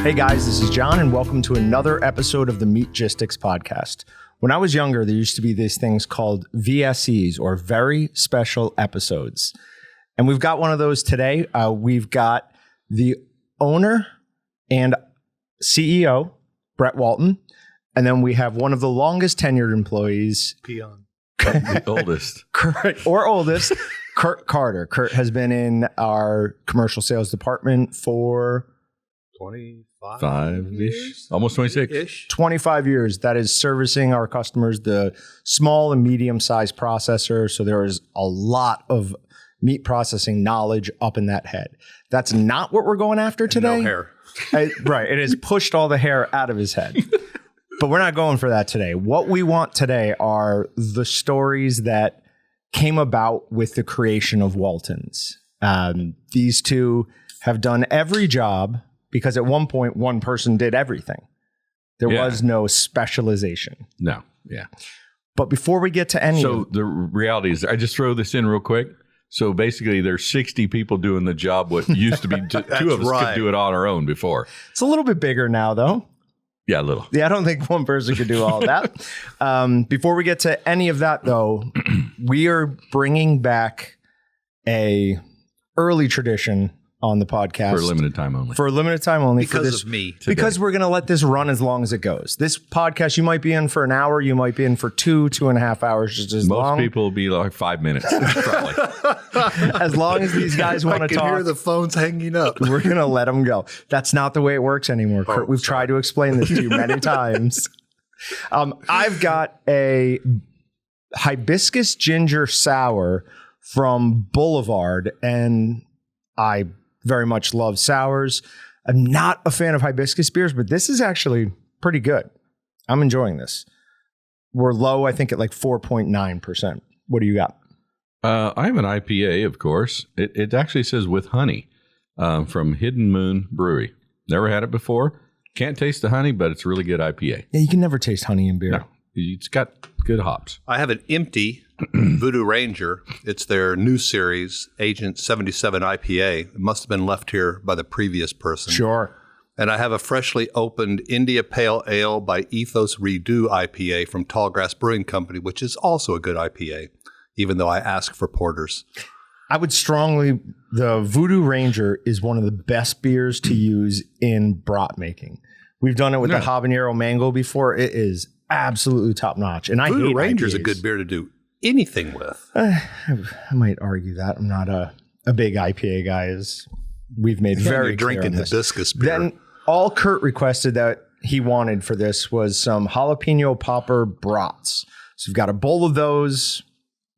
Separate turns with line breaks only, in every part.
Hey guys, this is John, and welcome to another episode of the Meatgistics podcast. When I was younger, there used to be these things called VSEs, or very special episodes. And we've got one of those today. We've got the owner and CEO, Brett Walton. And then we have one of the longest tenured employees.
Peon.
The oldest.
Oldest, Kurt Carter. Kurt has been in our commercial sales department for
25-ish, almost 26.
25 years. That is servicing our customers, the small and medium-sized processor. So there is a lot of meat processing knowledge up in that head. That's not what we're going after today.
No hair.
Right. It has pushed all the hair out of his head. But we're not going for that today. What we want today are the stories that came about with the creation of Walton's. These two have done every job because at one point, one person did everything. There was no specialization.
No. Yeah.
But before we get to any
So the reality is, I just throw this in real quick. So basically, there's 60 people doing the job. What used to be two of us could do it on our own before.
It's a little bit bigger now, though.
Yeah, a little.
Yeah, I don't think one person could do all of that. Before we get to any of that, though, we are bringing back a early tradition on the podcast.
For a limited time only.
For a limited time only.
Because of me.
Today. Because we're going to let this run as long as it goes. This podcast, you might be in for an hour. You might be in for 2.5 hours, just as long.
Most people will be like 5 minutes, probably.
As long as these guys want to talk.
I can hear the phones hanging up.
We're going to let them go. That's not the way it works anymore, Kurt. We've tried to explain this to you many times. I've got a hibiscus ginger sour from Boulevard, and I very much love sours. I'm not a fan of hibiscus beers, but this is actually pretty good. I'm enjoying this. We're low, I think, at like 4.9%. What do you got?
I have an IPA, of course. It actually says with honey from Hidden Moon Brewery. Never had it before. Can't taste the honey, but it's a really good IPA.
Yeah, you can never taste honey in beer.
No, it's got good hops.
I have an empty Voodoo Ranger. It's their new series, Agent 77 IPA. It must have been left here by the previous person.
Sure.
And I have a freshly opened India Pale Ale by Ethos Redo IPA from Tallgrass Brewing Company, which is also a good IPA, even though I ask for porters.
I would the Voodoo Ranger is one of the best beers to use in brat making. We've done it with the habanero mango before. It is absolutely top notch. And
Voodoo Ranger
IPAs.
is a good beer to do anything with.
I might argue that. I'm not a big IPA guy, as we've made very clear
drinking
on this.
hibiscus beer.
Then all Kurt requested that he wanted for this was some jalapeno popper brats. So we've got a bowl of those.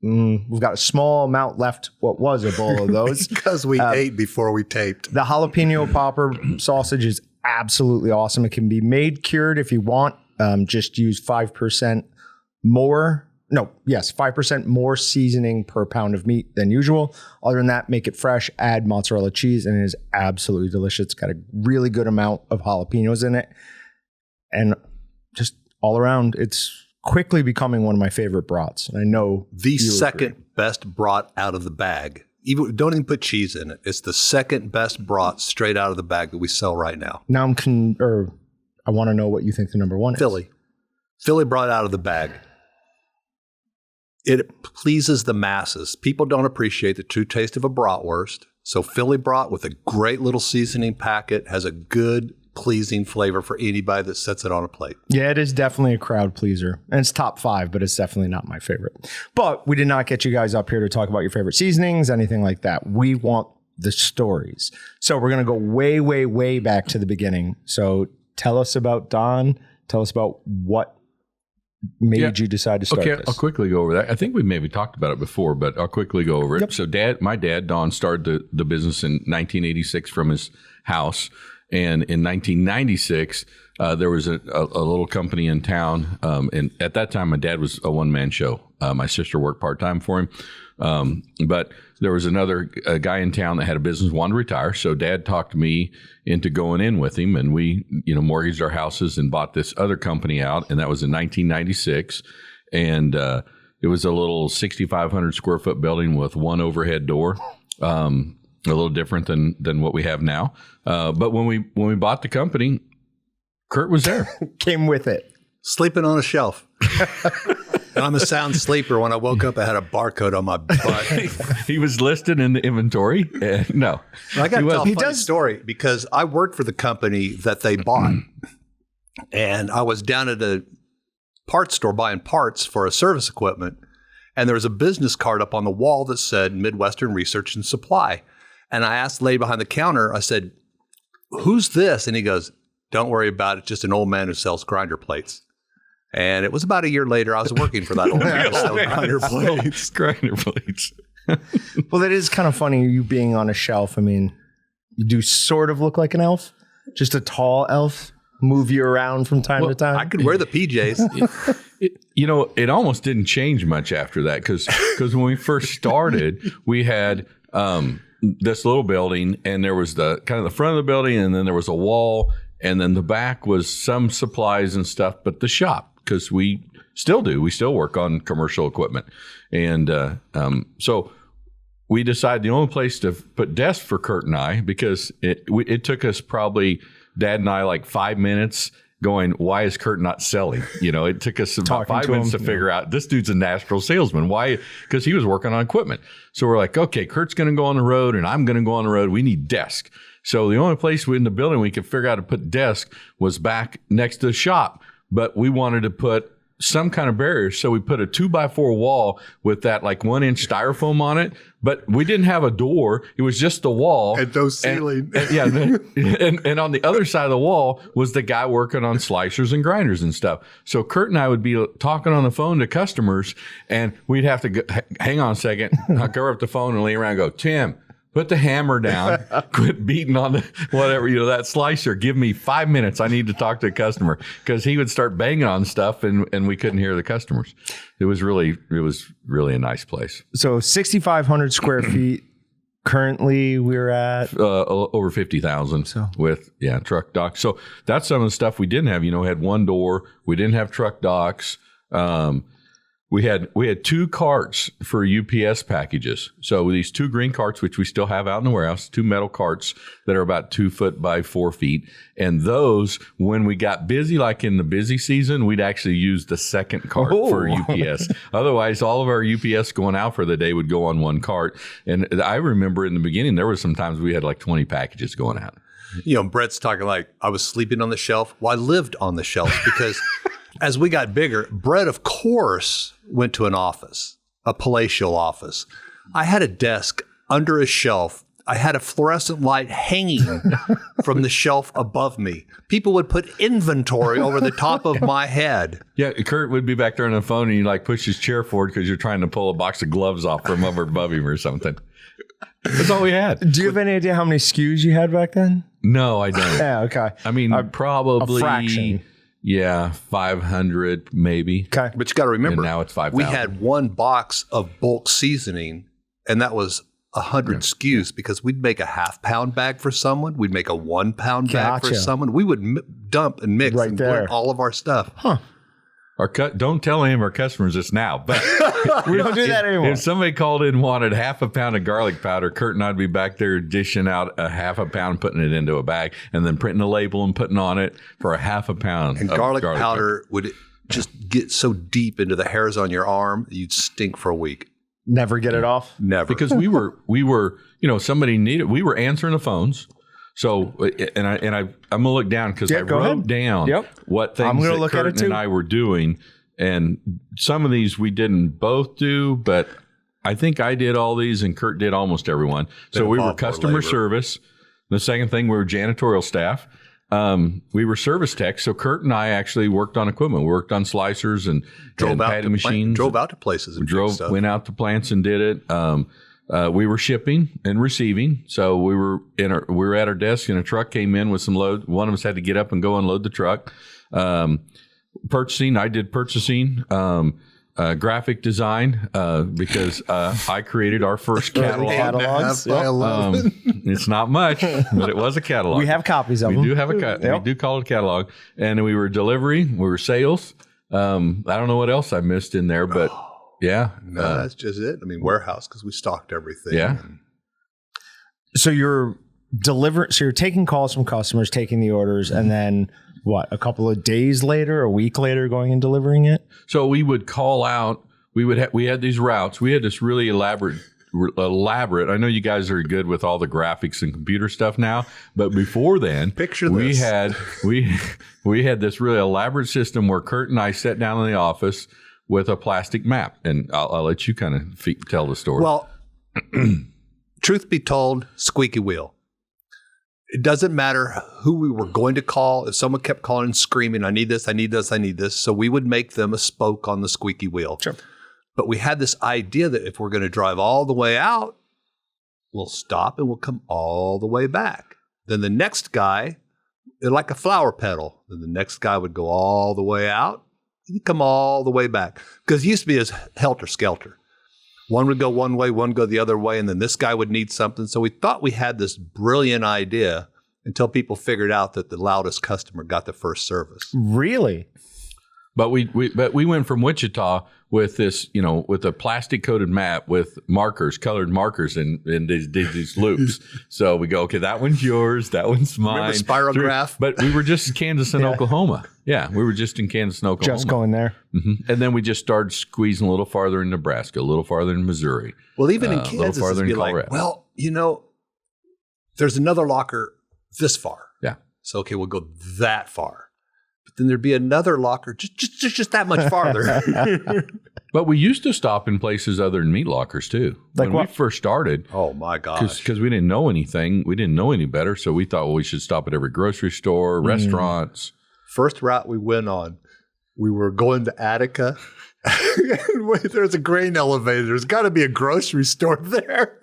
We've got a small amount left. What was a bowl of those?
Because we ate before we taped.
The jalapeno popper sausage is absolutely awesome. It can be made cured if you want. Just use 5% more. 5% more seasoning per pound of meat than usual. Other than that, make it fresh, add mozzarella cheese, and it is absolutely delicious. It's got a really good amount of jalapenos in it. And just all around, it's quickly becoming one of my favorite brats. And I know
the second best brat out of the bag. Don't even put cheese in it. It's the second best brat straight out of the bag that we sell right now.
Now I want to know what you think the number one is.
Philly brat out of the bag. It pleases the masses. People don't appreciate the true taste of a bratwurst. So Philly brat with a great little seasoning packet has a good, pleasing flavor for anybody that sets it on a plate.
Yeah, it is definitely a crowd pleaser. And it's top 5, but it's definitely not my favorite. But we did not get you guys up here to talk about your favorite seasonings, anything like that. We want the stories. So we're going to go way, way, way back to the beginning. So tell us about Don. Tell us about what made you decide to start this.
I'll quickly go over that. I think we maybe talked about it before, but I'll quickly go over it. Yep. So my dad, Don, started the business in 1986 from his house. And in 1996, there was a little company in town. And at that time, my dad was a one-man show. My sister worked part-time for him. But there was another guy in town that had a business, wanted to retire. So Dad talked me into going in with him, and we, mortgaged our houses and bought this other company out. And that was in 1996. And it was a little 6,500 square foot building with one overhead door. little different than what we have now. But when we bought the company, Kurt was there.
Came with it.
Sleeping on a shelf. And I'm a sound sleeper. When I woke up, I had a barcode on my butt.
He was listed in the inventory. No.
I got to tell a funny story because I worked for the company that they bought. And I was down at a parts store buying parts for a service equipment. And there was a business card up on the wall that said Midwestern Research and Supply. And I asked the lady behind the counter, I said, who's this? And he goes, don't worry about it. Just an old man who sells grinder plates. And it was about a year later, I was working for that old man who sells grinder plates.
Grinder plates.
Well, that is kind of funny, you being on a shelf. I mean, you do sort of look like an elf, just a tall elf, move you around from time to time.
I could wear the PJs.
It almost didn't change much after that because when we first started, we had this little building, and there was the kind of the front of the building, and then there was a wall, and then the back was some supplies and stuff, but the shop, because we still work on commercial equipment. And so we decided the only place to put desks for Kurt and I, because it took us probably, Dad and I, like 5 minutes going, why is Kurt not selling? It took us about 5 minutes to figure out this dude's a natural salesman. Why? Because he was working on equipment. So we're like, okay, Kurt's going to go on the road and I'm going to go on the road. We need desk. So the only place in the building we could figure out to put desk was back next to the shop. But we wanted to put some kind of barrier. So we put a 2x4 wall with that like 1-inch styrofoam on it, but we didn't have a door. It was just the wall.
And no ceiling.
And on the other side of the wall was the guy working on slicers and grinders and stuff. So Kurt and I would be talking on the phone to customers, and we'd have to hang on a second. I'd go up the phone and lay around and go, Tim, put the hammer down, quit beating on the whatever, that slicer. Give me 5 minutes. I need to talk to a customer, because he would start banging on stuff and we couldn't hear the customers. It was really a nice place.
So 6,500 square feet. Currently we're at
over 50,000 with truck docks. So that's some of the stuff we didn't have. We had one door. We didn't have truck docks. We had 2 carts for UPS packages. So these 2 green carts, which we still have out in the warehouse, 2 metal carts that are about 2 foot by 4 feet. And those, when we got busy, like in the busy season, we'd actually use the second cart for UPS. Otherwise, all of our UPS going out for the day would go on one cart. And I remember in the beginning, there were some times we had like 20 packages going out.
Brett's talking like I was sleeping on the shelf. Well, I lived on the shelf because as we got bigger, Brett, of course, went to an office, a palatial office. I had a desk under a shelf. I had a fluorescent light hanging from the shelf above me. People would put inventory over the top of my head.
Yeah, Kurt would be back there on the phone, and you like push his chair forward because you're trying to pull a box of gloves off from over above him or something. That's all we had.
Do you have any idea how many SKUs you had back then?
No, I don't.
Yeah, okay.
I mean, probably
a fraction.
Yeah, 500 maybe.
Okay.
But you got to remember,
and now it's 5,000.
We had one box of bulk seasoning, and that was 100 SKUs, because we'd make a half-pound bag for someone. We'd make a 1-pound bag for someone. We would dump and mix and blend all of our stuff.
Huh.
Don't tell him our customers this now, but
we don't do that anymore.
If somebody called in and wanted half a pound of garlic powder, Kurt and I'd be back there dishing out a half a pound, putting it into a bag, and then printing a label and putting on it for a half a pound.
And garlic powder would just get so deep into the hairs on your arm, you'd stink for a week.
Never get it off?
Never.
Because we were, somebody needed, we were answering the phones. So, I'm going to look down because I wrote down what things that Kurt and I were doing. And some of these we didn't both do, but I think I did all these and Kurt did almost everyone. So we were customer service. The second thing, we were janitorial staff. We were service techs. So Kurt and I actually worked on equipment. We worked on slicers and patty machines.
Drove out to places. And
went out to plants and did it. We were shipping and receiving. So we were at our desk and a truck came in with some load. One of us had to get up and go unload the truck. Purchasing, I did purchasing. Graphic design, because I created our first catalog.
Catalogs.
It's not much, but it was a catalog.
We have copies of them.
We do have we do call it a catalog. And we were delivery, we were sales. I don't know what else I missed in there, but yeah.
No, that's just it. I mean, warehouse, because we stocked everything.
Yeah.
So you're taking calls from customers, taking the orders, and then what? A couple of days later, a week later, going and delivering it.
So we would call out. We had these routes. We had this really elaborate. I know you guys are good with all the graphics and computer stuff now, but before then,
picture this.
we had this really elaborate system where Kurt and I sat down in the office with a plastic map, and I'll let you kind of tell the story.
Well, truth be told, squeaky wheel. It doesn't matter who we were going to call. If someone kept calling and screaming, I need this, I need this, I need this. So we would make them a spoke on the squeaky wheel.
Sure.
But we had this idea that if we're going to drive all the way out, we'll stop and we'll come all the way back. Then the next guy, like a flower petal, then the next guy would go all the way out and he'd come all the way back. Because it used to be as helter-skelter. One would go one way, one go the other way, and then this guy would need something. So we thought we had this brilliant idea until people figured out that the loudest customer got the first service.
Really?
But we went from Wichita with this, with a plastic coated map with colored markers, and did these loops. So we go, okay, that one's yours, that one's mine.
Remember spirograph?
But we were just in Kansas and Oklahoma. Yeah, we were just in Kansas and Oklahoma.
Just going there.
Mm-hmm. And then we just started squeezing a little farther in Nebraska, a little farther in Missouri.
Well, even in Kansas,
a little farther
it'd be
in Colorado.
like, well, there's another locker this far.
Yeah.
So, okay, we'll go that far. Then there'd be another locker just that much farther.
But we used to stop in places other than meat lockers too.
Like
when
what?
we first started.
Oh my gosh.
Because we didn't know anything. We didn't know any better. So we thought, well, we should stop at every grocery store, restaurants.
First route we went on, we were going to Attica. There's a grain elevator. There's got to be a grocery store there.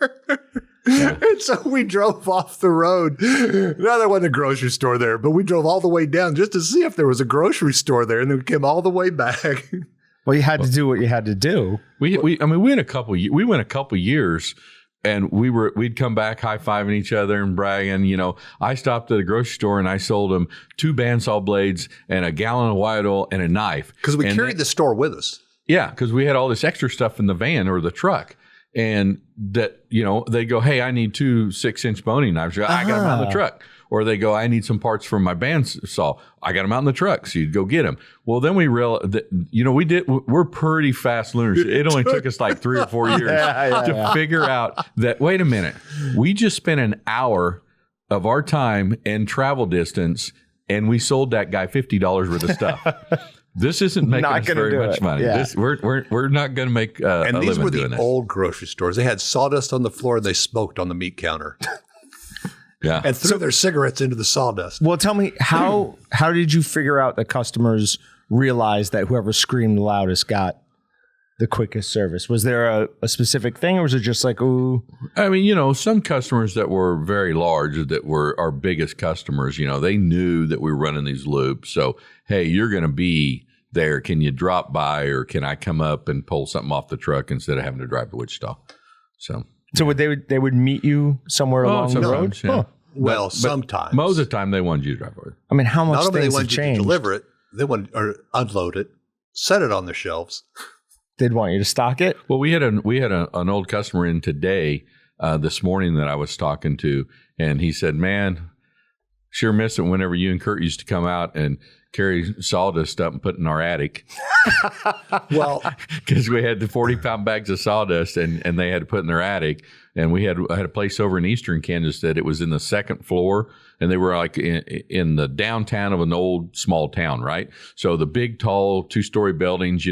Yeah. And so we drove off the road. Now there wasn't a grocery store there, but we drove all the way down just to see if there was a grocery store there, and then we came all the way back.
Well, you had to do what you had to do.
We went a couple years, and we'd come back high-fiving each other and bragging. I stopped at a grocery store and I sold them 2 bandsaw blades and a gallon of white oil and a knife.
Because we carried the store with us.
Yeah, because we had all this extra stuff in the van or the truck. And that, they go, hey, I need 2 6-inch boning knives. I got them out in the truck. Or they go, I need some parts from my bandsaw. I got them out in the truck. So you'd go get them. Well, then we realized that, we're pretty fast learners. It only took us like 3 or 4 years to figure out that, wait a minute, we just spent an hour of our time and travel distance, and we sold that guy $50 worth of stuff. This isn't making us very much money.
Yeah.
We're not going to make a living doing this.
And these were the old grocery stores. They had sawdust on the floor, and they smoked on the meat counter.
Yeah.
And threw their cigarettes into the sawdust.
Well, tell me, how did you figure out that customers realized that whoever screamed the loudest got the quickest service? Was there a specific thing, or was it just like, ooh?
I mean, some customers that were very large, that were our biggest customers, they knew that we were running these loops. So, hey, you're going to be there. Can you drop by, or can I come up and pull something off the truck instead of having to drive to Wichita? So
they would meet you somewhere along the road?
Yeah.
Huh.
Well, sometimes.
Most of the time, they wanted you to drive over.
I mean, how much
Not only they
things have
wanted you to
changed?
deliver it, they wanted or unload it, set it on the shelves.
They'd want you to stock it?
Well, we had an old customer in today this morning that I was talking to, and he said, man, sure miss it whenever you and Kurt used to come out and carry sawdust up and put in our attic.
Well,
because we had the 40-pound bags of sawdust, and they had to put in their attic. And I had a place over in eastern Kansas that it was in the second floor, and they were like in the downtown of an old small town, right? So the big, tall 2-story buildings,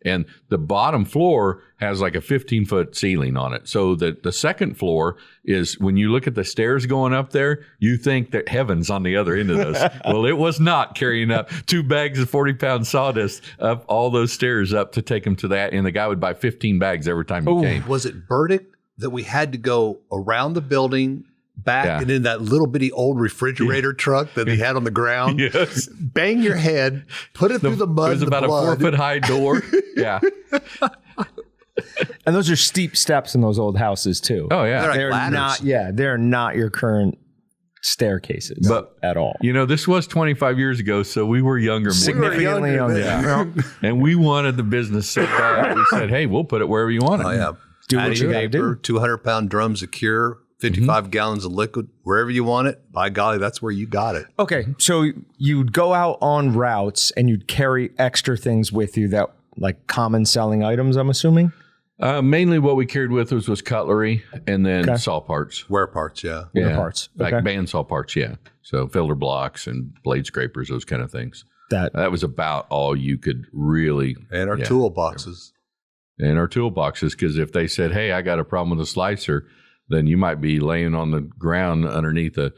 and the bottom floor has like a 15-foot ceiling on it. So the second floor is, when you look at the stairs going up there, you think that heaven's on the other end of those. Well, it was not, carrying up 2 bags of 40-pound sawdust up all those stairs up to take them to that. And the guy would buy 15 bags every time he came.
Was it Burdick that we had to go around the building, back and in that little bitty old refrigerator truck that he had on the ground?
Yes.
Bang your head, put it through the mud.
It was about
blood.
a 4-foot high door. Yeah.
And those are steep steps in those old houses too.
Oh yeah.
They're like ladders.
They're not your current staircases at all.
This was 25 years ago, so we were younger.
Significantly younger.
Yeah. And we wanted the business so bad. We said, hey, we'll put it wherever you want it.
Oh, yeah.
Do what you got to do.
200-pound drums of cure, 55 gallons of liquid, wherever you want it. By golly, that's where you got it.
Okay, so you'd go out on routes and you'd carry extra things with you that like common selling items, I'm assuming?
Mainly what we carried with us was cutlery and then saw parts.
Wear parts, yeah.
Wear parts. Okay.
Like bandsaw parts, yeah. So filter blocks and blade scrapers, those kind of things. That was about all you could really.
And our toolboxes.
And our toolboxes, because if they said, hey, I got a problem with a slicer, then you might be laying on the ground underneath a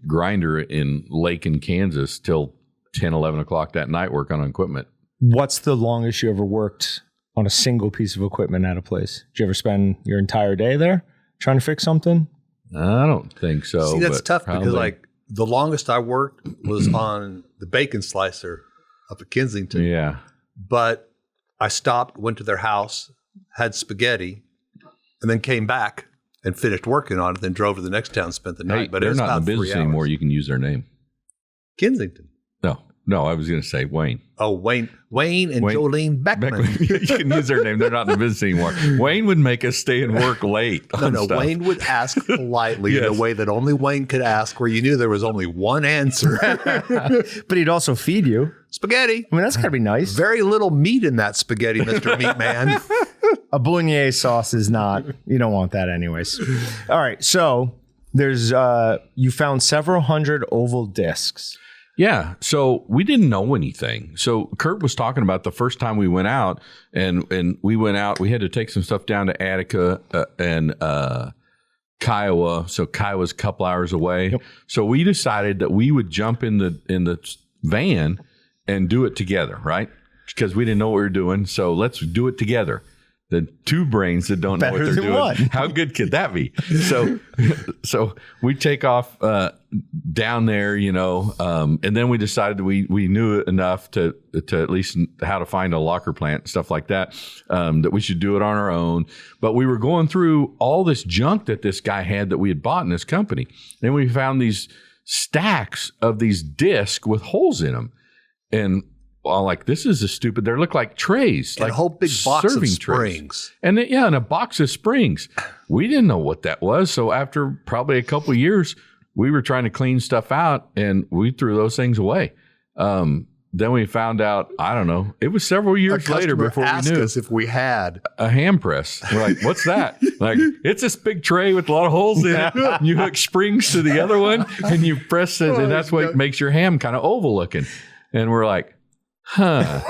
grinder in Lakin, Kansas till 10, 11 o'clock that night working on equipment.
What's the longest you ever worked on a single piece of equipment at a place? Did you ever spend your entire day there trying to fix something?
I don't think so.
See, that's tough because like the longest I worked was on the bacon slicer up at Kensington.
Yeah.
But I stopped, went to their house, had spaghetti, and then came back and finished working on it, then drove to the next town, spent the night.
Hey,
but
they're
it was
not
about
in the business
3 hours.
anymore. You can use their name.
Kensington.
No, I was going to say Wayne.
Oh, Wayne and Jolene Beckman.
You can use their name. They're not in the business anymore. Wayne would make us stay and work late.
No, Wayne would ask politely in a way that only Wayne could ask, where you knew there was only one answer.
But he'd also feed you.
Spaghetti.
I mean, that's got to be nice.
Very little meat in that spaghetti, Mr. Meat Man.
A bolognese sauce is not, you don't want that anyways. All right. So there's, you found several hundred oval discs.
Yeah. So we didn't know anything. So Kurt was talking about the first time we went out and we went out, we had to take some stuff down to Attica and Kiowa. So Kiowa's a couple hours away. Yep. So we decided that we would jump in the van and do it together, right? Because we didn't know what we were doing. So let's do it together. The two brains that don't know what they're doing. One. How good could that be? So we take off down there, and then we decided we knew enough to at least how to find a locker plant, stuff like that, that we should do it on our own. But we were going through all this junk that this guy had that we had bought in this company. Then we found these stacks of these discs with holes in them. And like, this is they look like trays,
and
like
a whole big box of springs.
Trays. And and a box of springs. We didn't know what that was. So after probably a couple of years, we were trying to clean stuff out and we threw those things away. Then we found out, I don't know, it was several years later before we knew
us if we had
a hand press. We're like, what's that? Like, it's this big tray with a lot of holes in it. You hook springs to the other one and you press it, and that's what makes your ham kind of oval looking. And we're like, huh.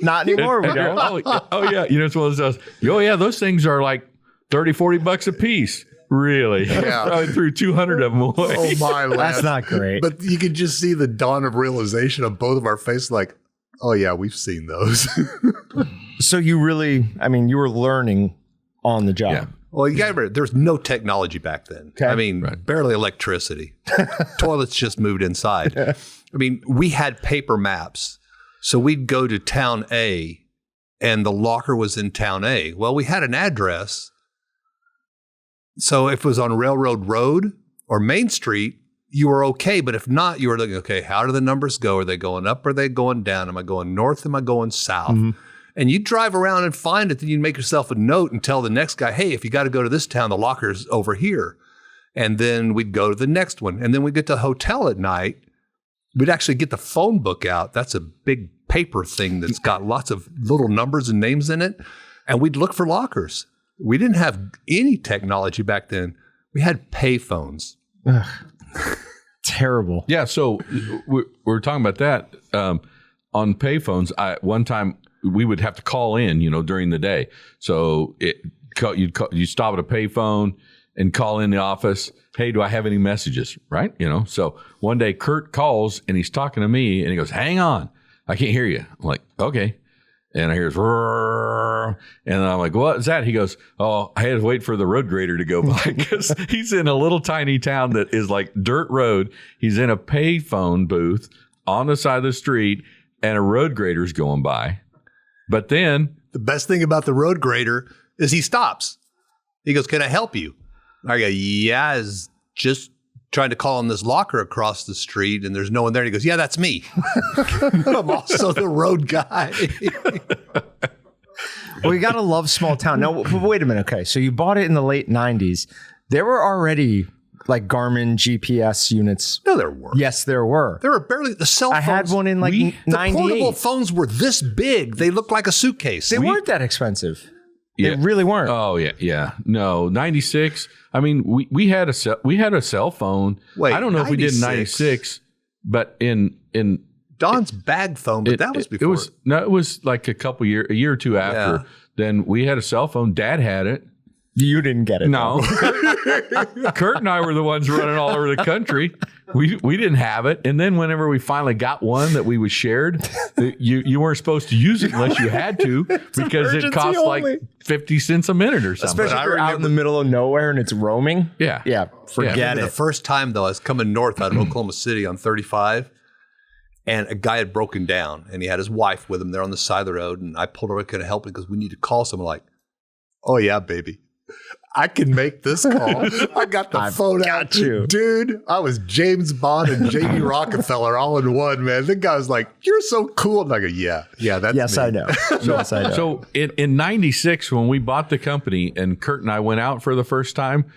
Not anymore, we don't.
Oh, yeah. It's one of those. Oh, yeah, those things are like $30-$40 a piece. Really?
Yeah.
Probably threw 200 of them away.
Oh, my lad.
That's not great.
But you could just see the dawn of realization of both of our faces, like, oh, yeah, we've seen those.
So you really, you were learning on the job.
Yeah. Well, you got to remember, there's no technology back then.
Okay.
Barely electricity. Toilets just moved inside. We had paper maps. So we'd go to town A and the locker was in town A. Well, we had an address. So if it was on Railroad Road or Main Street, you were okay. But if not, you were looking, okay, how do the numbers go? Are they going up? Are they going down? Am I going north? Am I going south? Mm-hmm. And you'd drive around and find it. Then you'd make yourself a note and tell the next guy, hey, if you got to go to this town, the locker's over here. And then we'd go to the next one. And then we'd get to a hotel at night. We'd actually get the phone book out. That's a big paper thing that's got lots of little numbers and names in it. And we'd look for lockers. We didn't have any technology back then. We had pay phones.
Terrible.
Yeah, so we're talking about that. On pay phones, one time we would have to call in, during the day. So you stop at a pay phone and call in the office. Hey, do I have any messages? Right? So one day Kurt calls and he's talking to me and he goes, hang on, I can't hear you. I'm like, okay. And I hear, and I'm like, what is that? He goes, oh, I had to wait for the road grader to go by because he's in a little tiny town that is like dirt road. He's in a pay phone booth on the side of the street and a road grader's going by. But then
the best thing about the road grader is he stops. He goes, can I help you? I go, yeah, I was just trying to call on this locker across the street and there's no one there. And he goes, yeah, that's me. I'm also the road guy.
Well, you got to love small town. No, but wait a minute. Okay. So you bought it in the late 90s. There were already like Garmin GPS units.
No, there were.
Yes, there were.
There were barely the cell phones.
I had one in like
The
98.
portable phones were this big. They looked like a suitcase.
They weren't that expensive. They really weren't.
Oh yeah. No, 96. I mean, we had a cell phone.
Wait,
I don't know if we did in 96, but in
Don's bag phone, but that was before.
It was like a year or two after.
Yeah.
Then we had a cell phone. Dad had it.
You didn't get it.
No. Kurt and I were the ones running all over the country. We didn't have it. And then whenever we finally got one that we was shared, you weren't supposed to use it unless you had to because it cost like 50 cents a minute or something.
Especially if you're out in the middle of nowhere and it's roaming.
Yeah.
Yeah. Forget it.
The first time, though, I was coming north out of Oklahoma City on 35, and a guy had broken down, and he had his wife with him there on the side of the road, and I pulled over, could help him because we need to call someone. Like, oh, yeah, baby. I can make this call. I got the phone out.
You.
Dude, I was James Bond and J.D. Rockefeller all in one, man. The guy was like, you're so cool. And I go, yeah, that's
yes,
me.
I know. Yes, I know.
So in 96, when we bought the company and Kurt and I went out for the first time,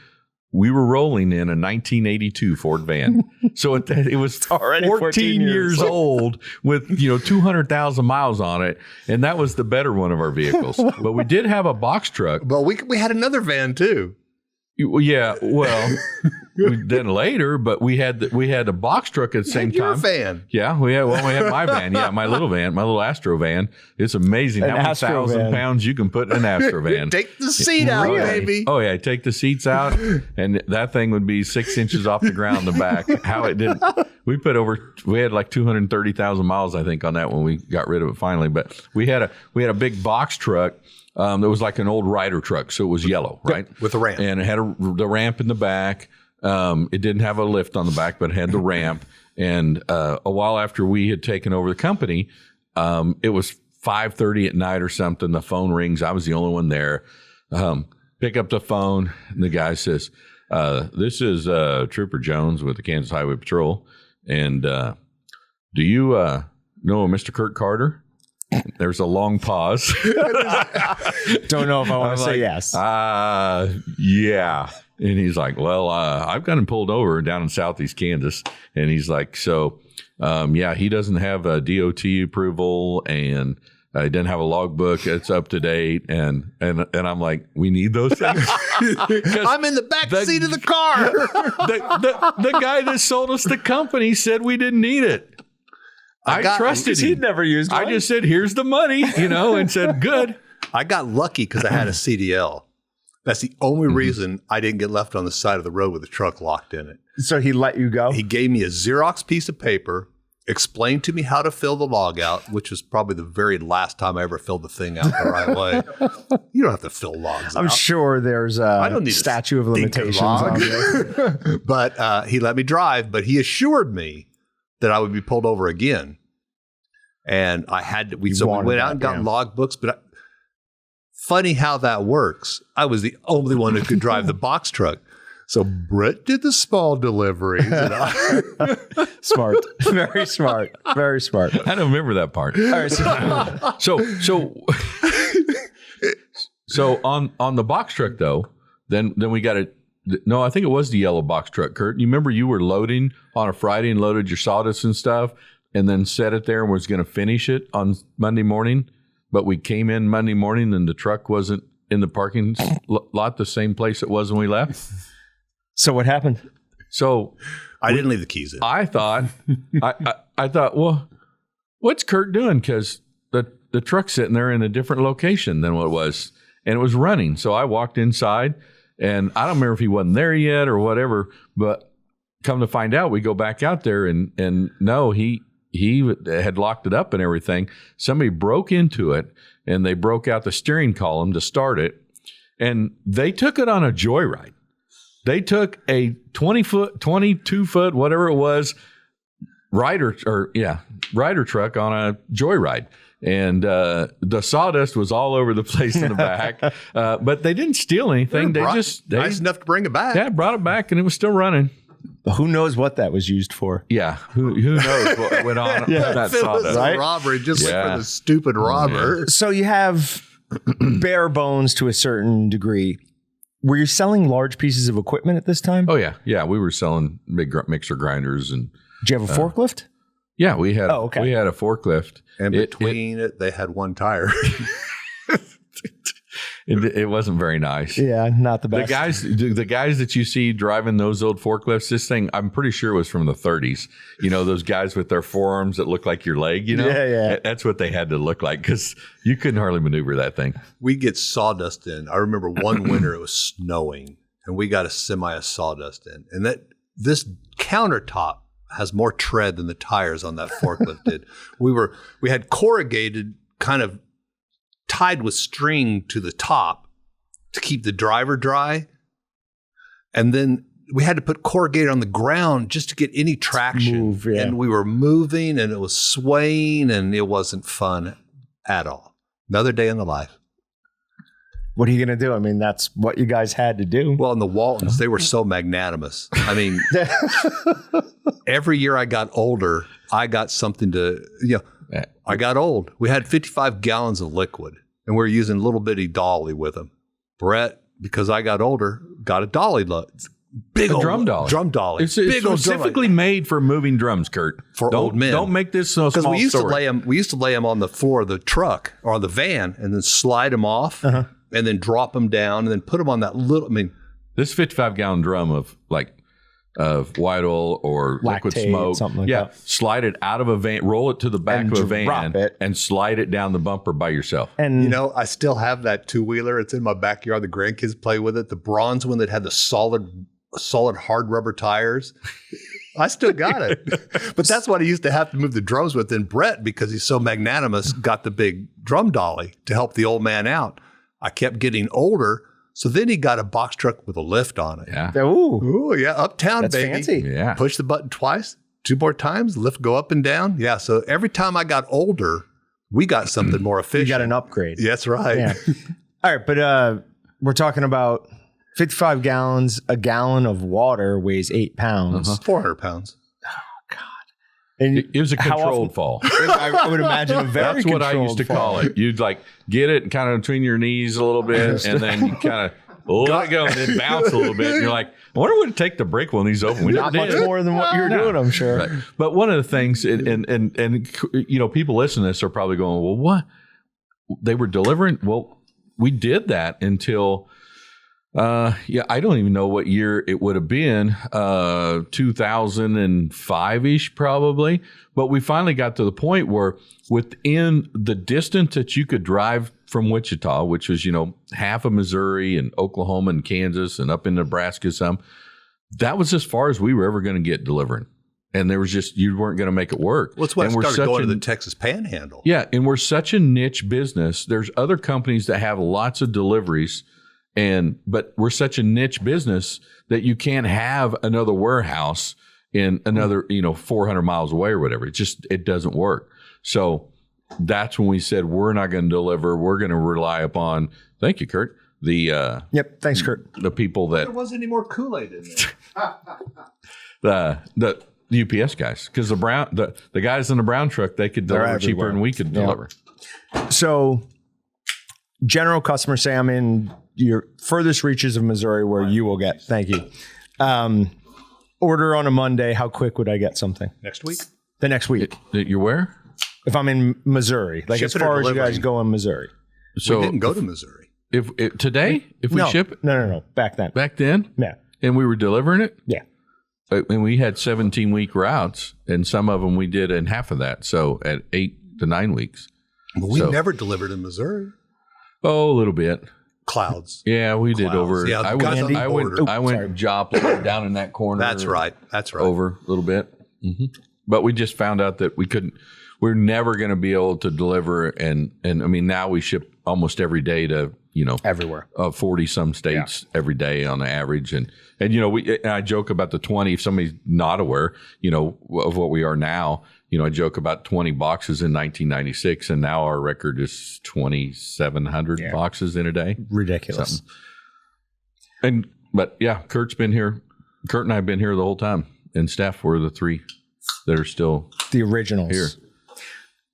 we were rolling in a 1982 Ford van. So it was
already
14 years old with 200,000 miles on it. And that was the better one of our vehicles. But we did have a box truck.
But we had another van, too.
Yeah, well, then later, but we had a box truck at the same time.
Your van.
Yeah, we had my van. Yeah, my little Astro van. It's amazing how many 1,000 pounds you can put in an Astro van.
Take the seat out, baby.
Oh yeah, take the seats out, and that thing would be 6 inches off the ground in the back. How it didn't. We had like 230,000 miles, I think, on that when we got rid of it finally. But we had a big box truck. That was like an old Ryder truck, so it was yellow, right?
With a ramp.
And it had the ramp in the back. It didn't have a lift on the back, but it had the ramp. And a while after we had taken over the company, it was 5:30 at night or something. The phone rings. I was the only one there. Pick up the phone, and the guy says, this is Trooper Jones with the Kansas Highway Patrol. And do you know Mr. Kurt Carter? There's a long pause.
Don't know if I want to say yes.
Yeah. And he's like, well, I've got him pulled over down in southeast Kansas. And he's like, so, he doesn't have a DOT approval and he doesn't have a logbook. It's up to date. And I'm like, we need those things.
I'm in the back seat of the car.
The guy that sold us the company said we didn't need it. I trusted him.
He'd never used one.
I just said, here's the money, and said, good.
I got lucky because I had a CDL. That's the only reason I didn't get left on the side of the road with the truck locked in it.
So he let you go?
He gave me a Xerox piece of paper, explained to me how to fill the log out, which was probably the very last time I ever filled the thing out the right way. You don't have to fill logs
I'm
out.
sure there's a statute of limitations on there.
But he let me drive, but he assured me that I would be pulled over again. And I had to, we went out and got log books, but funny how that works. I was the only one who could drive the box truck. So Brett did the small deliveries.
Smart. Very smart. Very smart.
I don't remember that part.
All right,
so on the box truck though, then we got it. No, I think it was the yellow box truck, Kurt. You remember you were loading on a Friday and loaded your sawdust and stuff and then set it there and was going to finish it on Monday morning. But we came in Monday morning and the truck wasn't in the parking lot, the same place it was when we left.
So what happened?
So
I didn't leave the keys in.
I thought, I thought, well, what's Kurt doing? Because the truck's sitting there in a different location than what it was. And it was running. So I walked inside. And I don't remember if he wasn't there yet or whatever, but come to find out, we go back out there and no, he had locked it up and everything. Somebody broke into it and they broke out the steering column to start it. And they took it on a joyride. They took a 20-foot, 22-foot, whatever it was, Ryder truck on a joyride. And the sawdust was all over the place in the back. But they didn't steal anything. They
nice enough to bring it back.
Yeah, brought it back and it was still running.
But who knows what that was used for?
Yeah, who knows what went on that
it
sawdust.
was a robbery, just like for the stupid robber.
So you have bare bones to a certain degree. Were you selling large pieces of equipment at this time?
Oh yeah. We were selling big mixer grinders and.
Did you have a forklift?
Yeah, we had.
Oh, okay.
We had a forklift,
and between it, they had one tire.
It wasn't very nice.
Yeah, not the best.
The guys that you see driving those old forklifts, this thing, I'm pretty sure it was from the 30s. You know, those guys with their forearms that look like your leg, you know?
Yeah.
That's what they had to look like because you couldn't hardly maneuver that thing.
We get sawdust in. I remember one winter it was snowing and we got a semi of sawdust in. And this countertop has more tread than the tires on that forklift did. We had corrugated kind of tied with string to the top to keep the driver dry. And then we had to put corrugated on the ground just to get any traction. And we were moving and it was swaying and it wasn't fun at all. Another day in the life.
What are you going to do? I mean, that's what you guys had to do.
Well, in the Waltons, they were so magnanimous. I mean, every year I got older, I got something to, I got old. We had 55 gallons of liquid, and we were using a little bitty dolly with them. Brett, because I got older, got a dolly, big old
drum dolly.
Drum dolly.
It's specifically made for moving drums, Kurt.
For old men.
Don't make this so small.
Because we used to lay them on the floor of the truck or on the van, and then slide them off, and then drop them down, and then put them on that little. I mean,
this 55-gallon drum of white oil or liquid smoke,
something like that.
Slide it out of a van, roll it to the back of a van, and slide it down the bumper by yourself.
And
I still have that two-wheeler. It's in my backyard. The grandkids play with it. The bronze one that had the solid hard rubber tires. I still got it. But that's what I used to have to move the drums with. And Brett, because he's so magnanimous, got the big drum dolly to help the old man out. I kept getting older. So then he got a box truck with a lift on it.
Yeah.
Ooh,
yeah. Uptown,
that's
baby.
Fancy.
Yeah.
Push the button twice, 2 more times, lift go up and down. Yeah. So every time I got older, we got something more efficient.
You got an upgrade.
Yeah, that's right.
Yeah. All right. But we're talking about 55 gallons. A gallon of water weighs 8 pounds.
400 pounds.
And
it was a controlled fall.
I would imagine a very
That's what I used to call it. You'd get it kind of between your knees a little bit, and then you kind of let it go and then bounce a little bit. And you're like, I wonder what it'd take to break one of these open. We
Not much more than what you're doing, I'm sure.
Right. But one of the things, and people listening to this are probably going, well, what? They were delivering? Well, we did that until... I don't even know what year it would have been, 2005-ish probably. But we finally got to the point where within the distance that you could drive from Wichita, which was, half of Missouri and Oklahoma and Kansas and up in Nebraska some, that was as far as we were ever going to get delivering. And there was you weren't going to make it work.
Well, that's why I started going to the Texas Panhandle.
Yeah, and we're such a niche business. There's other companies that have lots of deliveries. But we're such a niche business that you can't have another warehouse in another, 400 miles away or whatever. It doesn't work. So that's when we said, we're not going to deliver. We're going to rely upon, thank you, Kurt.
Yep. Thanks, Kurt.
The people that
there wasn't any more Kool-Aid in there.
the UPS guys, because the guys in the brown truck, they could deliver cheaper than we could deliver.
So general customers say, I'm in your furthest reaches of Missouri where you will get. Thank you. Order on a Monday. How quick would I get something?
Next week?
The next week.
You're where?
If I'm in Missouri, like
Ship
as far as you guys go in Missouri.
So
we didn't go to Missouri.
If today, if we ship it?
No. Back then.
Back then?
Yeah.
And we were delivering it?
Yeah.
And we had 17-week routes, and some of them we did in half of that. So at 8 to 9 weeks.
But we never delivered in Missouri.
Oh, a little bit.
Clouds.
Yeah, we did over.
Yeah,
I went Joplin down in that corner.
That's right.
Over a little bit. Mm-hmm. But we just found out that we couldn't. We're never going to be able to deliver, and I mean now we ship almost every day to
everywhere,
40 some states every day on the average, and I joke about the 20. If somebody's not aware, of what we are now. I joke about 20 boxes in 1996, and now our record is 2,700 boxes in a day.
Ridiculous.
But Kurt's been here. Kurt and I have been here the whole time, and Steph were the three that are still
the originals
here.